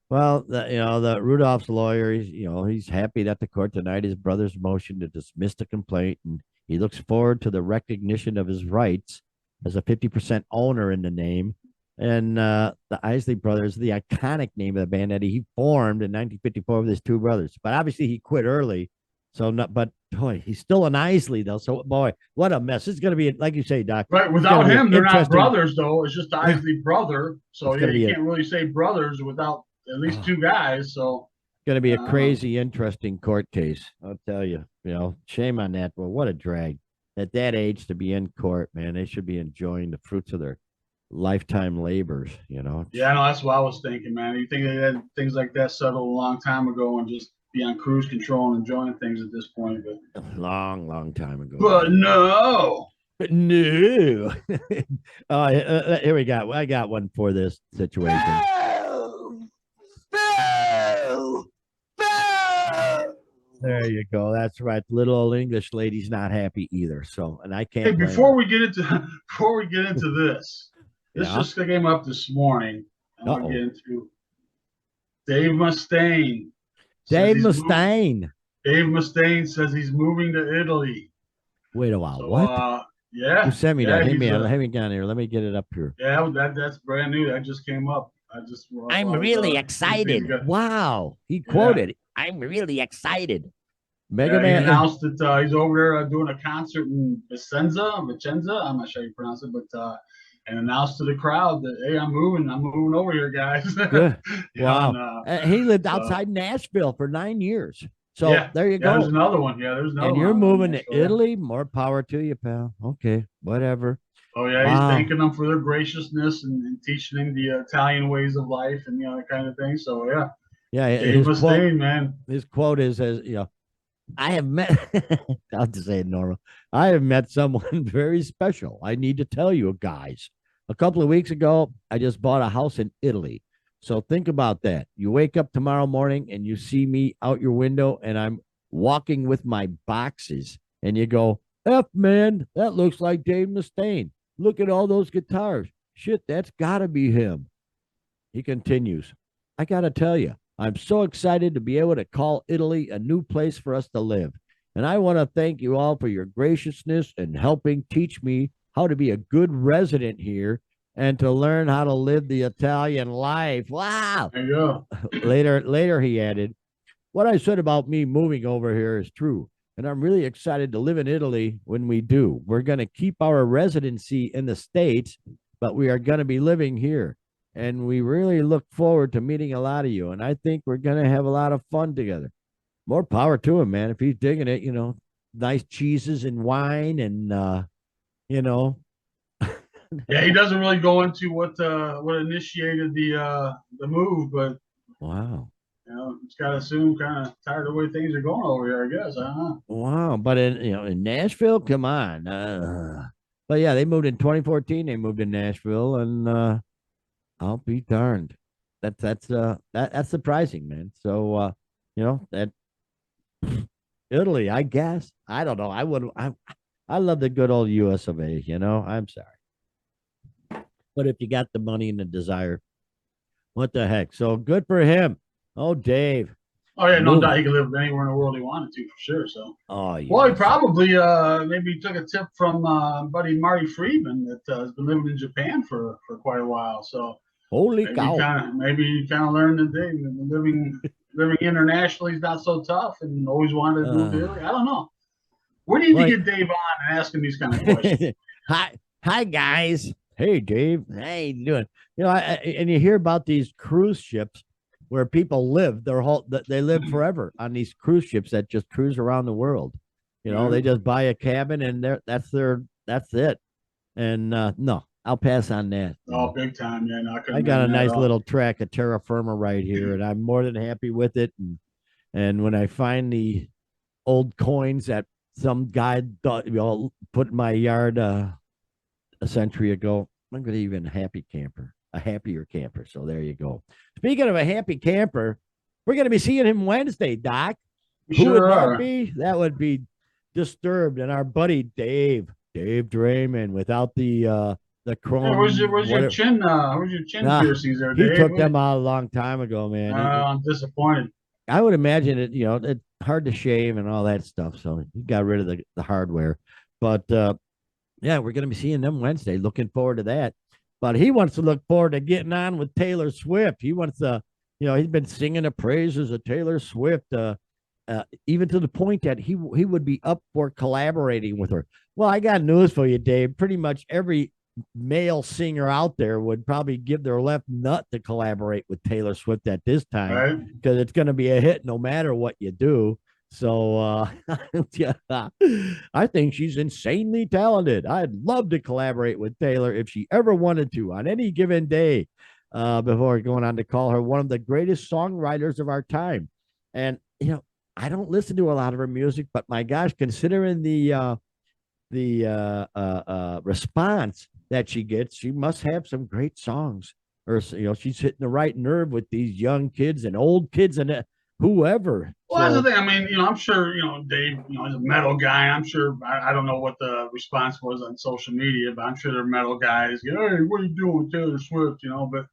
Well, the Rudolph's lawyer, he's happy that the court denied his brother's motion to dismiss the complaint, and he looks forward to the recognition of his rights as a 50% owner in the name. And the Isley Brothers, the iconic name of the band that he formed in 1954 with his two brothers. But obviously he quit early. So, but boy, he's still an Isley, though. So, boy, what a mess. It's going to be, like you say, Doc. Right. It's going Without to be an him, they're not interesting. brothers, though. It's just the Yeah, Isley brother. So it's yeah, going to you be can't really say brothers without at least two guys. So a I don't know. crazy, interesting court case. I'll tell you. Shame on that. Well, what a drag at that age to be in court, man. They should be enjoying the fruits of their lifetime labors. Yeah, I know that's what I was thinking, man. You think they had things like that settled a long time ago and just be on cruise control and enjoying things at this point, A long, long time ago. but no. But no. Here we go. I got one for this situation. There you go. That's right. Little old English lady's not happy either. So, and I can't. Hey, blame before her. we get into this Yeah. just came up this morning. I want to Uh-oh. get into Dave Mustaine. Says Dave he's moving. Mustaine. Dave Mustaine says he's moving to Italy. Wait a while. So What? You yeah, sent me yeah, that. Hey man, let me down here. Let me get it up here. yeah, that's brand new. That just came up. I'm I was really sleeping. excited. Wow. He Yeah, quoted, I'm really excited. Mega yeah. He Man. announced that he's over there doing a concert in Vicenza. I'm not sure how you pronounce it, but and announced to the crowd that hey, I'm moving over here, guys. Good. You know, Wow. and, He lived so outside Nashville for 9 years. So yeah, there you yeah. There's go. another one. Yeah, there's another And one you're out in moving to Nashville. Yeah. Italy. More power to you, pal. Okay. Whatever. Oh yeah, he's Wow. thanking them for their graciousness and teaching him the Italian ways of life and that kind of thing. So yeah, Yeah. Dave Mustaine, man. His quote is, I have met, I'll just say it normal. I have met someone very special. I need to tell you guys. A couple of weeks ago, I just bought a house in Italy. So think about that. You wake up tomorrow morning and you see me out your window and I'm walking with my boxes and you go, F man, that looks like Dave Mustaine. Look at all those guitars. Shit, that's got to be him. He continues, I got to tell you, I'm so excited to be able to call Italy a new place for us to live. And I want to thank you all for your graciousness and helping teach me how to be a good resident here and to learn how to live the Italian life. Wow. There you go. Later, he added, what I said about me moving over here is true. And I'm really excited to live in Italy when we do. We're going to keep our residency in the States, but we are going to be living here. And we really look forward to meeting a lot of you. And I think we're going to have a lot of fun together. More power to him, man. If he's digging it, nice cheeses and wine and, you know. Yeah, he doesn't really go into what initiated the move, but Wow. it's got to assume kind of tired of the way things are going over here, I guess. I don't know. Wow. But in Nashville, come on. But yeah, they moved in 2014. They moved to Nashville and, I'll be darned. That's surprising, man. So that Italy, I guess. I don't know. I love the good old US of A, I'm sorry. But if you got the money and the desire, what the heck? So good for him. Oh, Dave. Oh yeah, no doubt moving. he could live anywhere in the world he wanted to for sure. So, Oh well, he yes. probably maybe took a tip from buddy Marty Friedman that has been living in Japan for quite a while. So Holy cow. maybe he kind of learned that they living internationally is not so tough and always wanted to move to Italy. Uh, I don't know. We need to well, get Dave on and ask him these kind of questions. hi guys. Hey Dave. Hey, you doing? And you hear about these cruise ships where people live they live forever on these cruise ships that just cruise around the world. They Right? just buy a cabin and that's it. And no, I'll pass on that. Oh, big time, man. I I couldn't got a imagine that at nice all. little track of terra firma right here, and I'm more than happy with it. And when I find the old coins that some guy thought, put in my yard a century ago, I'm going to even a happier camper. So there you go. Speaking of a happy camper, we're going to be seeing him Wednesday, Doc. We Who would sure that are. be? That would be Disturbed and our buddy Dave Draymond without the Hey, chrome whatever. where's your chin Nah, piercings there, he Dave? took them out a long time ago, man. I'm disappointed. I would imagine it's hard to shave and all that stuff. So he got rid of the hardware. But yeah, we're going to be seeing them Wednesday. Looking forward to that. But he wants to look forward to getting on with Taylor Swift. He wants to, he's been singing the praises of Taylor Swift, even to the point that he would be up for collaborating with her. Well, I got news for you, Dave. Pretty much every male singer out there would probably give their left nut to collaborate with Taylor Swift at this time Right? because it's going to be a hit no matter what you do. So yeah, I think she's insanely talented. I'd love to collaborate with Taylor if she ever wanted to on any given day. Before going on to call her one of the greatest songwriters of our time. And I don't listen to a lot of her music, but my gosh, considering the response that she gets, she must have some great songs. Or she's hitting the right nerve with these young kids and old kids and whoever. Well, that's the So thing. I mean, I'm sure, Dave, he's a metal guy. I'm sure, I don't know what the response was on social media, but I'm sure they're metal guys. Hey, what are you doing with Taylor Swift? But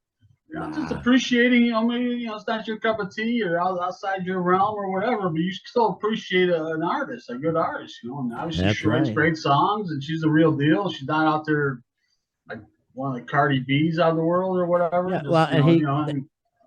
just nah, appreciating, maybe, it's not your cup of tea or outside your realm or whatever, but you still appreciate an artist, a good artist, and obviously that's she writes right. great songs and she's the real deal. She's not out there like one of the Cardi B's out of the world or whatever. Yeah, well, Just,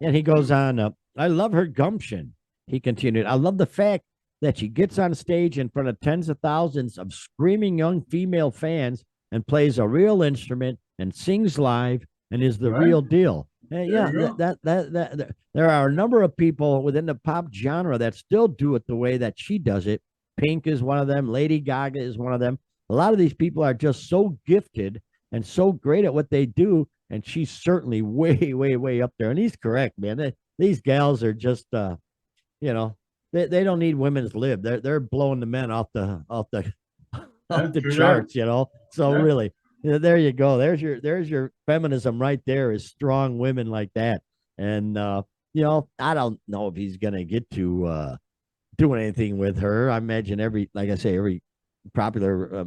and he goes on. I love her gumption. He continued. I love the fact that she gets on stage in front of tens of thousands of screaming young female fans and plays a real instrument and sings live and is the right? real deal. There Yeah, you go. there are a number of people within the pop genre that still do it the way that she does it. Pink is one of them. Lady Gaga is one of them. A lot of these people are just so gifted and so great at what they do. And she's certainly way, way, way up there. And he's correct, man. These gals are just, you know, they don't need women's lib. They're blowing the men off the Yeah, off the true that. charts. So Yeah. really, there you go. There's your feminism right there. Is strong women like that. And I don't know if he's gonna get to doing anything with her. I imagine like I say, every popular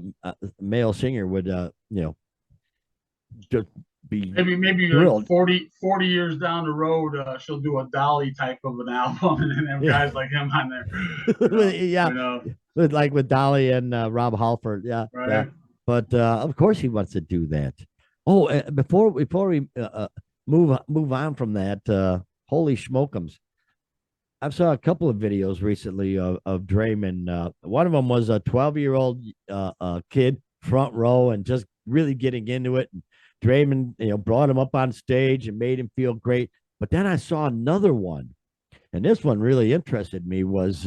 male singer would just be Maybe like thrilled. 40 years down the road, she'll do a Dolly type of an album and then have Yeah, guys like him on there. yeah, You know, with Dolly and Rob Halford. Yeah, yeah. right? But of course he wants to do that. Oh, before we move on from that, holy schmokums! I saw a couple of videos recently of Draymond. One of them was a 12-year-old kid front row and just really getting into it. And Draymond, brought him up on stage and made him feel great. But then I saw another one, and this one really interested me. Was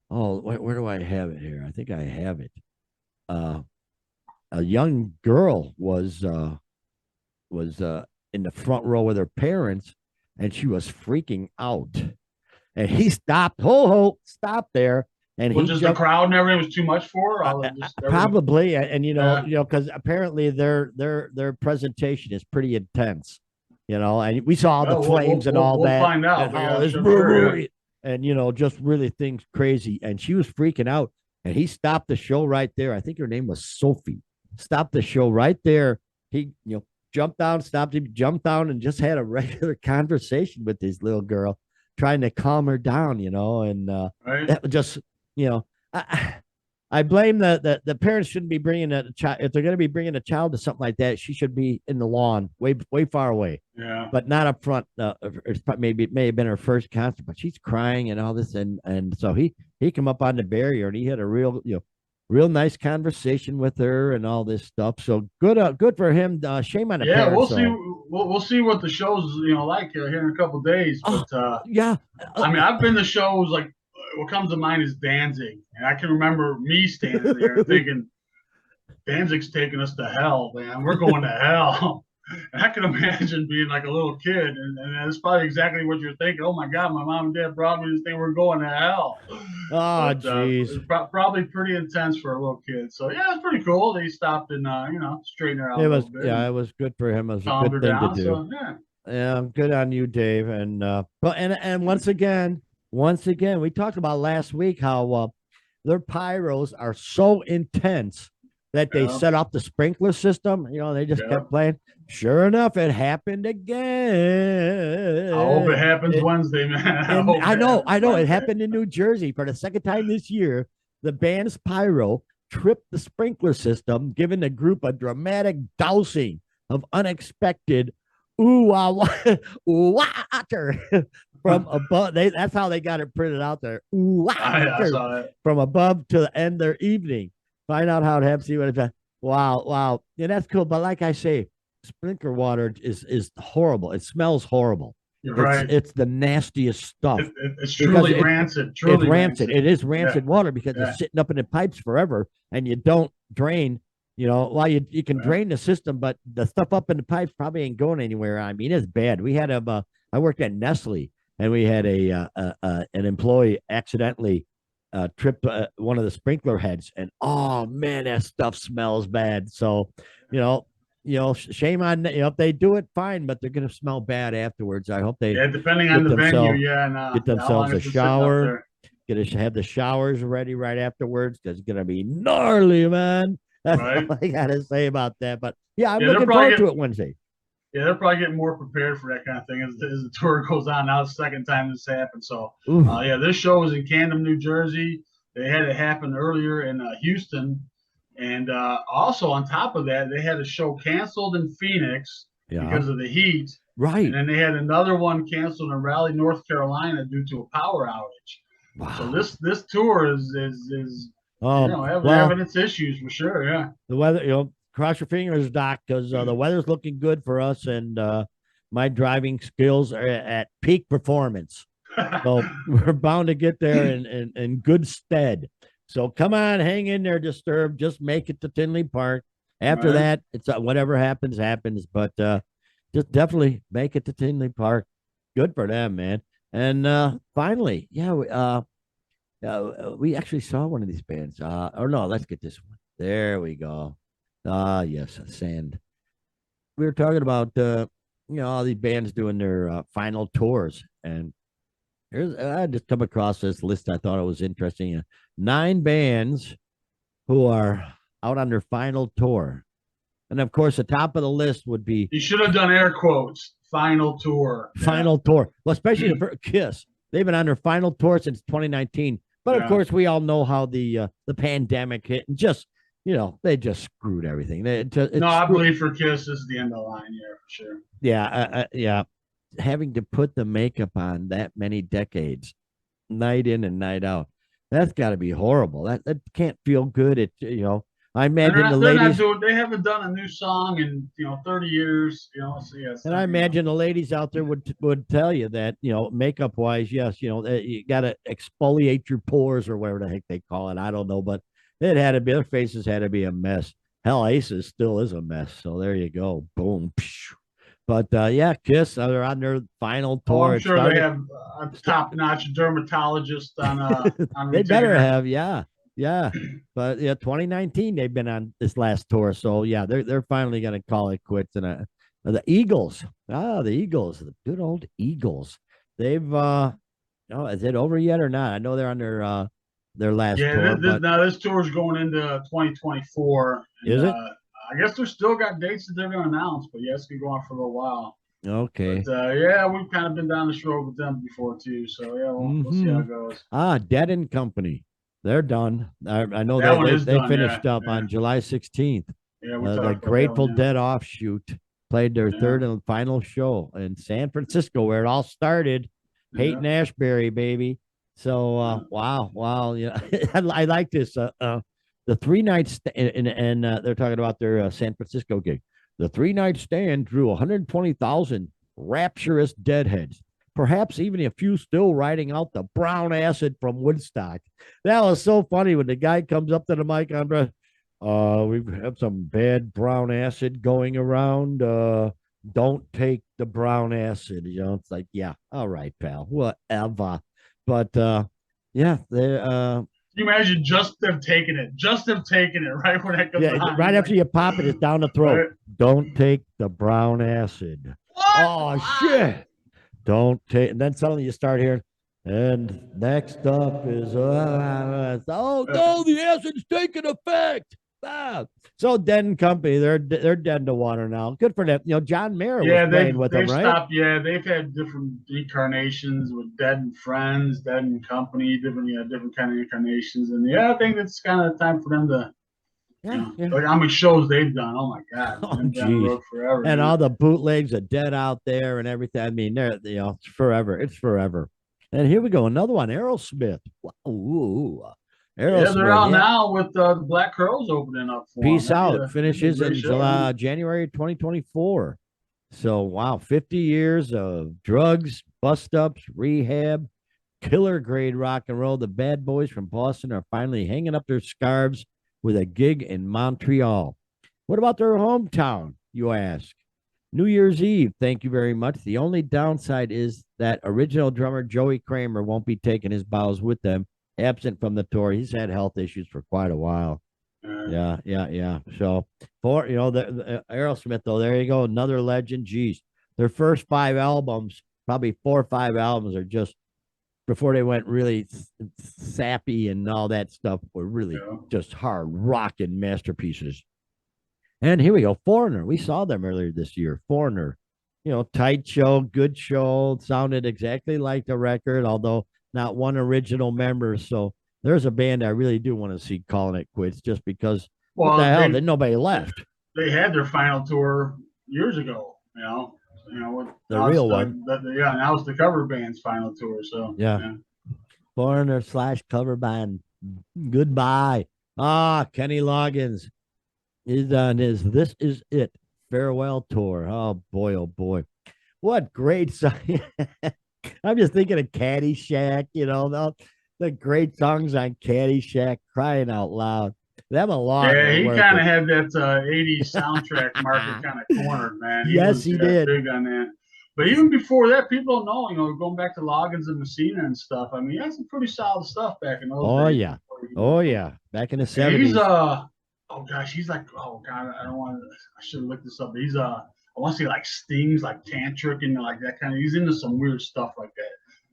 where do I have it here? I think I have it. Uh, a young girl was in the front row with her parents, and she was freaking out. And he stopped. Stop there. And Well, he just the jumped. crowd and everything was too much for her. Probably, and Yeah. because apparently their presentation is pretty intense. And we saw the Well, flames and all we'll that, find out. and But how yeah, this, sure. Yeah. and just really things crazy. And she was freaking out, and he stopped the show right there. I think her name was Sophie. Stopped the show right there. He, jumped down, stopped him, jumped down, and just had a regular conversation with this little girl. trying to calm her down, and Right. that was just, you know, I blame the parents shouldn't be bringing a child if they're going to be bringing a child to something like that. She should be in the lawn, way far away, Yeah. but not up front. Maybe it may have been her first concert, but she's crying and all this, and so he come up on the barrier and he had a real nice conversation with her and all this stuff. So good for him. Shame on the Yeah, we'll parents. see. So, We'll see what the show's like here in a couple of days. oh But yeah, I mean, I've been to shows like what comes to mind is Danzig, and I can remember me standing there and thinking, Danzig's taking us to hell, man. We're going to hell. And I can imagine being like a little kid, and it's probably exactly what you're thinking. Oh my God, my mom and dad brought me this thing. We're going to hell. oh But jeez. it's probably pretty intense for a little kid. So yeah, it's pretty cool. They stopped and straightened her out It a was little bit, yeah, and it was good for him. It was a calmed good her thing to down. do. So yeah, Yeah, good on you, Dave. And but and once again, we talked about last week how their pyros are so intense that they yeah, set off the sprinkler system. They just yeah. kept playing. Sure enough, it happened I hope it again. happens Wednesday, man. I And hope it happens I know, it Wednesday. happened in New Jersey for the second time this year. The band's pyro tripped the sprinkler system, giving the group a dramatic dousing of unexpected water from above. That's how they got it printed out there. I Water saw that. from above to end their evening. Find out how it happens. See what it's. Wow. Yeah, that's cool. But like I say, sprinkler water is horrible. It smells horrible. You're It's right. it's the nastiest stuff It's because truly rancid. it's Truly rancid. rancid. It is Yeah, rancid water because yeah, it's sitting up in the pipes forever, and you don't drain. Well, you can yeah. drain the system, but the stuff up in the pipes probably ain't going anywhere. I mean, it's bad. We had I worked at Nestle, and we had an employee accidentally trip one of the sprinkler heads, and oh man, that stuff smells bad. So, you know, shame on if they do it, fine, but they're gonna smell bad afterwards. I hope they Yeah, depending on get the venue, themselves yeah, and how long a it's been sitting up shower, there. have the showers ready right afterwards because it's gonna be gnarly, man. That's all Right. I gotta say about that. But yeah, I'm Yeah, they're looking probably forward to getting it Wednesday. yeah, they're probably getting more prepared for that kind of thing as the tour goes on. Now it's the second time this happened. So Ooh, yeah, this show was in Camden, New Jersey. They had it happen earlier in Houston, and also on top of that, they had a show canceled in Phoenix yeah, because of the heat, and right. then they had another one canceled in Raleigh, North Carolina, due to a power outage. So Wow. this tour is Well, having its issues for sure. Yeah. the weather, cross your fingers, Doc, because the weather's looking good for us, and my driving skills are at peak performance. So we're bound to get there in good stead. So come on, hang in there, Disturb. Just make it to Tinley Park. After Right. that, it's whatever happens, happens. But just definitely make it to Tinley Park. Good for them, man. And finally, yeah, we actually saw one of these bands. Or no, let's get this one. There we go. Yes, Sand. We were talking about all these bands doing their final tours, and I just come across this list. I thought it was interesting. 9 bands who are out on their final tour, and of course, the top of the list would be You should have done air quotes. Final tour. Yeah. final tour. Well, especially for Kiss, they've been on their final tour since 2019. But of Yeah. course, we all know how the pandemic hit, and just they just screwed everything. No, I believe for Kiss, this is the end of the line here for sure. Yeah. Having to put the makeup on that many decades, night in and night out, that's got to be horrible. That can't feel good. I imagine the They're not ladies, doing. They haven't done a new song in 30 years. So yes, and I imagine the ladies out there would tell you that makeup wise, yes, you got to exfoliate your pores or whatever the heck they call it. I don't know, but it had to be their faces had to be a mess. Hell, Aces still is a mess. So there you go. Boom. But yeah, Kiss, they're on their final Oh, tour. I'm It sure they started. have a top-notch dermatologist on They better retainer. have, yeah. But yeah, 2019 they've been on this last tour, so yeah, they're finally gonna call it quits. And the Eagles, the Eagles, the good old Eagles. They've oh, is it over yet or not? I know they're on their last Yeah, tour, but now this tour is going into 2024, and is it? I guess they're still got dates that they're going to announce. But yeah, it's gonna go on for a little while. Okay. But yeah, we've kind of been down this road with them before too. So yeah, we'll see how Mm-hmm. it goes. Dead and Company. They're done. I know That one is they done. Yeah, finished up yeah, on July 16th. yeah. We The talked about that one. Grateful Dead offshoot played their Yeah, third and final show in San Francisco, where it all started. yeah, Peyton Ashbury, baby. So yeah, wow. Yeah, I like this. The 3 night and they're talking about their San Francisco gig. The 3 night stand drew 120,000 rapturous deadheads, perhaps even a few still riding out the brown acid from Woodstock. That was so funny when the guy comes up to the mic on we've had some bad brown acid going around. Don't take the brown acid. It's like, yeah, all right, pal, whatever. But yeah, they you imagine just them taking it right when that comes yeah, on? right You're after like, you pop it, it's down the throat. right? Don't take the brown acid. What? Oh Why? shit. Don't take, and then suddenly you start hearing, and next up is, oh no, the acid's taking effect. Ah. So Dead and Company, they're dead in the water now. Good for them. John Mayer was Yeah, playing with them, they've right? stopped. Yeah, they've had different incarnations with Dead and Friends, Dead and Company, different kind of incarnations. And yeah, I think it's kind of time for them to, Yeah, yeah. like how many shows they've done. Oh my God, man, Oh, they've been on the geez. road forever, And man. all the bootlegs are dead out there and everything. I mean, it's forever. It's forever. And here we go, another one, Aerosmith. Ooh, Yeah, they're Aerosmith. out Yeah, now with the Black Crowes opening up for them. peace out. That'd be a Finishes great in show. Yeah. January 2024. So wow, 50 years of drugs, bust ups, rehab, killer grade rock and roll. The bad boys from Boston are finally hanging up their scarves with a gig in Montreal. What about their hometown, you ask? New Year's Eve, thank you very much. The only downside is that original drummer Joey Kramer won't be taking his bows with them, absent from the tour. He's had health issues for quite a while. Uh, Yeah. So for the Aerosmith though, there you go, another legend. Geez, their first 5 albums, probably 4 or 5 albums, are just before they went really sappy and all that stuff, were really yeah. just hard rocking masterpieces. And here we go, Foreigner. We saw them earlier this year. Foreigner, tight show, good show, sounded exactly like the record, although not one original member. So there's a band I really do want to see calling it quits, just because what the Well, hell? Then nobody left. they had their final tour years ago. The Now it's real one. yeah, now it's the cover band's final tour. So Yeah. yeah, Foreigner / cover band. Goodbye. Kenny Loggins is on his This Is It farewell tour. Oh boy, oh boy. What great song. I'm just thinking of Caddyshack, the great songs on Caddyshack, crying out loud. Them alone yeah, were he worth kind of it. had that '80s soundtrack market kind of cornered, man. He Yes, was he did. big on that. But even before that, people don't know, going back to Loggins and Messina and stuff. I mean, that's some pretty solid stuff back in those Oh days. yeah. Oh yeah. Back in the And he's 70s. oh gosh, he's like, oh god, I don't want to. I should have looked this up. But he's I want to say like Stings, like tantric and like that kind of. He's into some weird stuff like that.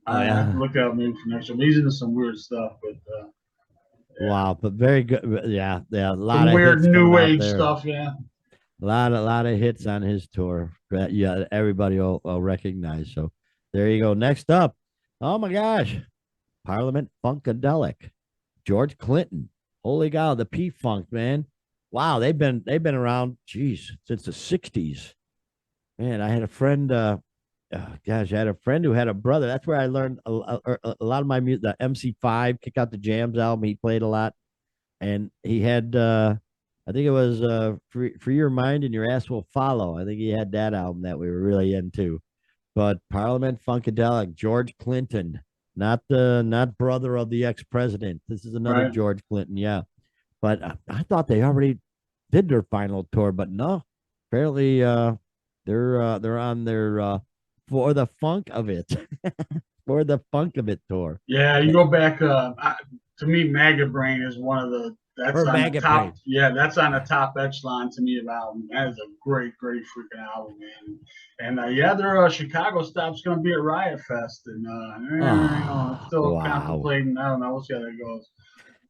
Oh I have to yeah. look that up maybe for next year. But he's into some weird stuff, but yeah, Wow, but very good. Yeah, a lot some of weird hits coming new out age there. stuff. Yeah. A lot of hits on his tour. Yeah, everybody will recognize. So there you go. Next up, oh my gosh, Parliament Funkadelic, George Clinton. Holy cow, the P Funk man. Wow, they've been around, geez, since the '60s. Man, I had a friend. Gosh, I had a friend who had a brother. That's where I learned a lot of my music. The MC5 Kick Out the Jams album. He played a lot, and he had. I think it was Free Your Mind and Your Ass Will Follow. I think he had that album that we were really into. But Parliament Funkadelic, George Clinton, not brother of the ex-president. This is another Right. George Clinton, yeah. But I thought they already did their final tour, but no. Apparently, they're on their For the Funk of It, For the Funk of It tour. Yeah, you go back. To me, Maggot Brain is one of the. That's Or on the Maggot top. Brain. Yeah, that's on the top echelon to me of album. That is a great, great freaking album, man. And yeah, their Chicago stop's going to be at Riot Fest, and I'm Oh, still wow. contemplating. I don't know. We'll see how that goes.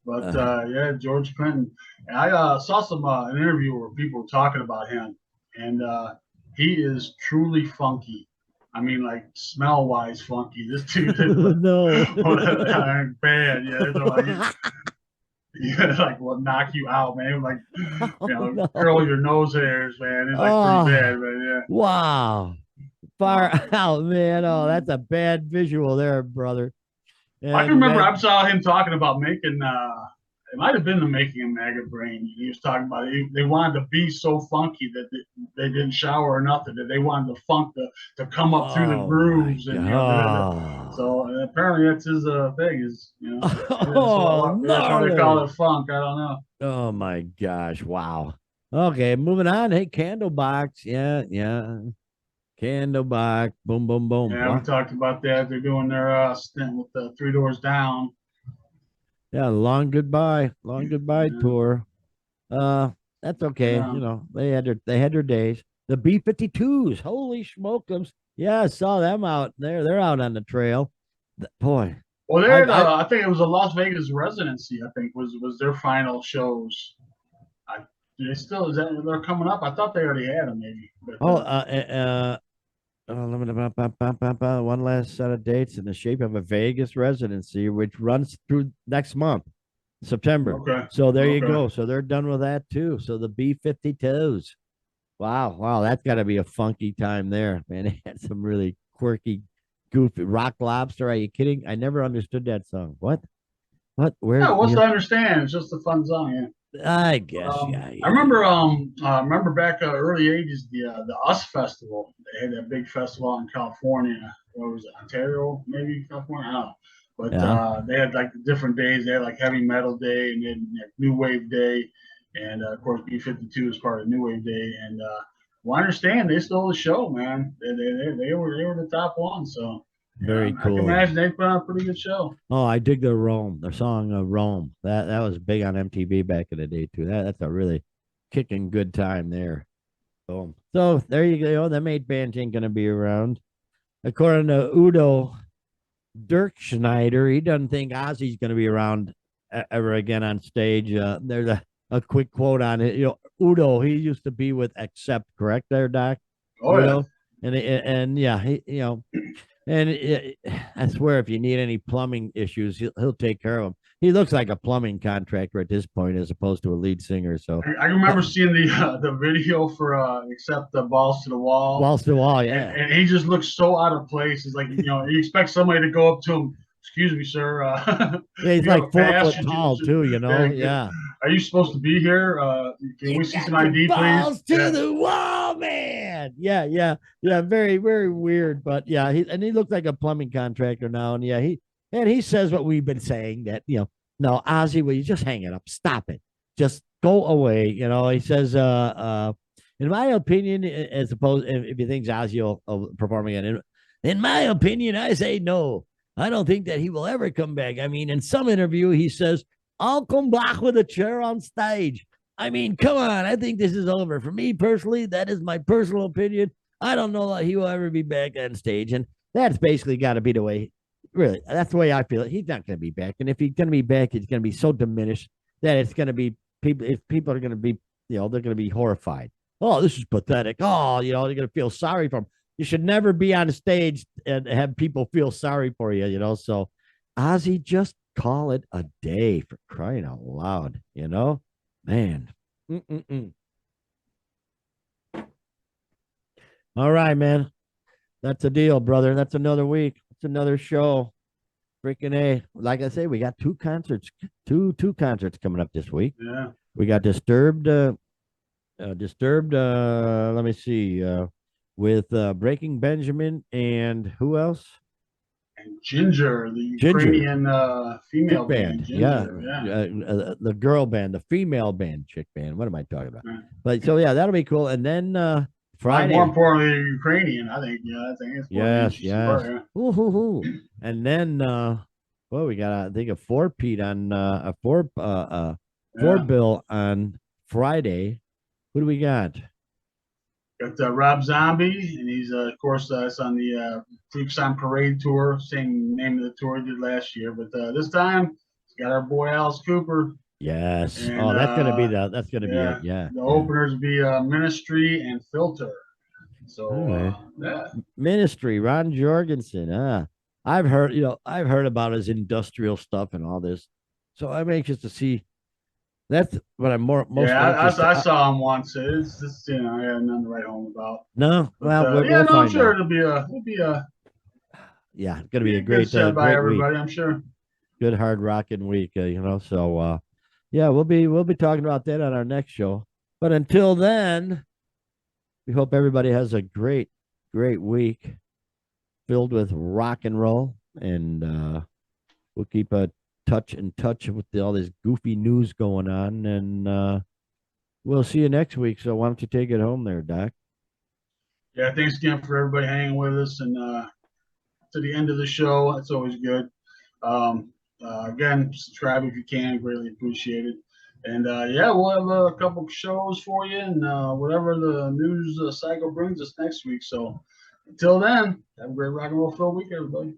But Uh, yeah, George Clinton. And I saw some an interview where people were talking about him, and he is truly funky. I mean, like smell wise funky. This dude is No. bad. Yeah, so like, like will knock you out, man. Like, Oh, no. curl your nose hairs, man. It's like pretty Oh, bad, man. Yeah. wow. Far out, man. Oh, that's a bad visual there, brother. I can And remember that, I saw him talking about making it might have been the making of Maggot Brain. He was talking about they wanted to be so funky that they didn't shower or nothing. That they wanted the funk to come up through the oh my grooves and God. so apparently that's his thing is Oh, that's why they call gnarly. it funk. I don't know. Oh my gosh. Wow. Okay, moving on. Hey, Candlebox. Yeah, yeah. Candlebox. Boom, boom, boom. Yeah, we What? talked about that. They're doing their stint with the Three Doors Down. Yeah, long goodbye. Long goodbye Yeah, tour. Uh, that's okay. yeah. They had their days. The B-52s. Holy smokums. Yeah, I saw them out there. They're out on the trail. Boy, Well, I they're I I think it was a Las Vegas residency. I think was their final shows. I they still is that they're coming up? I thought they already had them maybe. But oh one last set of dates in the shape of a Vegas residency, which runs through next month, September. okay, So there you okay. go. So they're done with that too. So the B-52s. Wow, wow, that's got to be a funky time there, man. They had some really quirky, goofy Rock Lobster. Are you kidding? I never understood that song. What? What? Where? Yeah, what's You to understand? It's just a fun song. Yeah. I guess. Yeah, I yeah, remember yeah. remember back early '80s the US Festival. They had that big festival in California. What was it? Ontario, maybe California. I don't know. But Yeah. they had like the different days. They had like Heavy Metal Day and then like, New Wave Day, and of course B-52 is part of New Wave Day. And well, I understand they stole the show, man. They were the top one. So yeah, Very I can cool. imagine they put on a pretty good show. Oh, I dig the Rome, the song Rome. That was big on MTV back in the day too. That's a really kicking good time there. Boom. So there you go. The mate band ain't gonna be around. According to Udo Dirk Schneider, he doesn't think Ozzy's gonna be around ever again on stage. There's a quick quote on it. Udo, he used to be with Accept, correct there, Doc? Oh yeah. Udo. And yeah, and I swear, if you need any plumbing issues, he'll take care of them. He looks like a plumbing contractor at this point, as opposed to a lead singer. So, I remember seeing the video for except the balls to the wall, walls to wall, and, yeah, and he just looks so out of place. It's like you expect somebody to go up to him. Excuse me, sir. yeah. Do He's you have a like four pass? foot tall too. Yeah. Are you supposed to be here? Can You we see got some your ID, please? balls to Yeah. the wall, man. Yeah, yeah, yeah. Very, very weird, but yeah. He looks like a plumbing contractor now, and yeah, he says what we've been saying that no, Ozzy, will you just hang it up? Stop it. Just go away. He says, in my opinion, as opposed if he thinks Ozzy will perform again, in my opinion, I say no. I don't think that he will ever come back. I mean, in some interview, he says, I'll come back with a chair on stage. I mean, come on. I think this is over. For me personally, that is my personal opinion. I don't know that he will ever be back on stage. And that's basically got to be the way, really, that's the way I feel. He's not going to be back. And if he's going to be back, it's going to be so diminished that it's going to be people, if people are going to be, they're going to be horrified. Oh, this is pathetic. Oh, they're going to feel sorry for him. You should never be on stage and have people feel sorry for you. So Ozzy, just call it a day, for crying out loud, man. Mm-mm-mm. All right, man. That's a deal, brother. That's another week. That's another show. Freaking A. Like I say, we got two concerts, two concerts coming up this week. Yeah. We got Disturbed, let me see, with Breaking Benjamin and who else? And Ginger, the Ginger. Ukrainian female Chick band, Ginger. Yeah. the girl band, the female band, chick band. What am I talking about? Yeah. But so yeah, that'll be cool. And then More Friday, importantly, Ukrainian. I think. Yeah, I think it's more yes, interesting yes. part. Yeah. And then well, we got I think a four Pete on a four Yeah. bill on Friday. Who do we got? Got Rob Zombie, and he's of course it's on the Freaks on Parade tour, same name of the tour he did last year, but this time he's got our boy Alice Cooper. Yes. And Oh, that's gonna be it. yeah, Yeah. the Yeah. openers be Ministry and Filter. So All right. yeah, Ministry, Ron Jorgensen. I've heard about his industrial stuff and all this. So I'm anxious to see. That's what I'm most yeah, anxious to. I saw him once. It's just I had nothing to write home about. No, But well, yeah, we'll no, I'm find sure out. it'll Yeah, it's gonna be be a a good set by great week. everybody. I'm sure. Good hard rocking week. So yeah, we'll be talking about that on our next show. But until then, we hope everybody has a great week filled with rock and roll, and we'll keep a in touch with all this goofy news going on, and we'll see you next week. So why don't you take it home there, Doc? Yeah, thanks again for everybody hanging with us and to the end of the show. That's always good. Um, Again, subscribe if you can. Greatly appreciated. And yeah, we'll have a couple shows for you and whatever the news cycle brings us next week. So until then, have a great rock and roll filled week, everybody.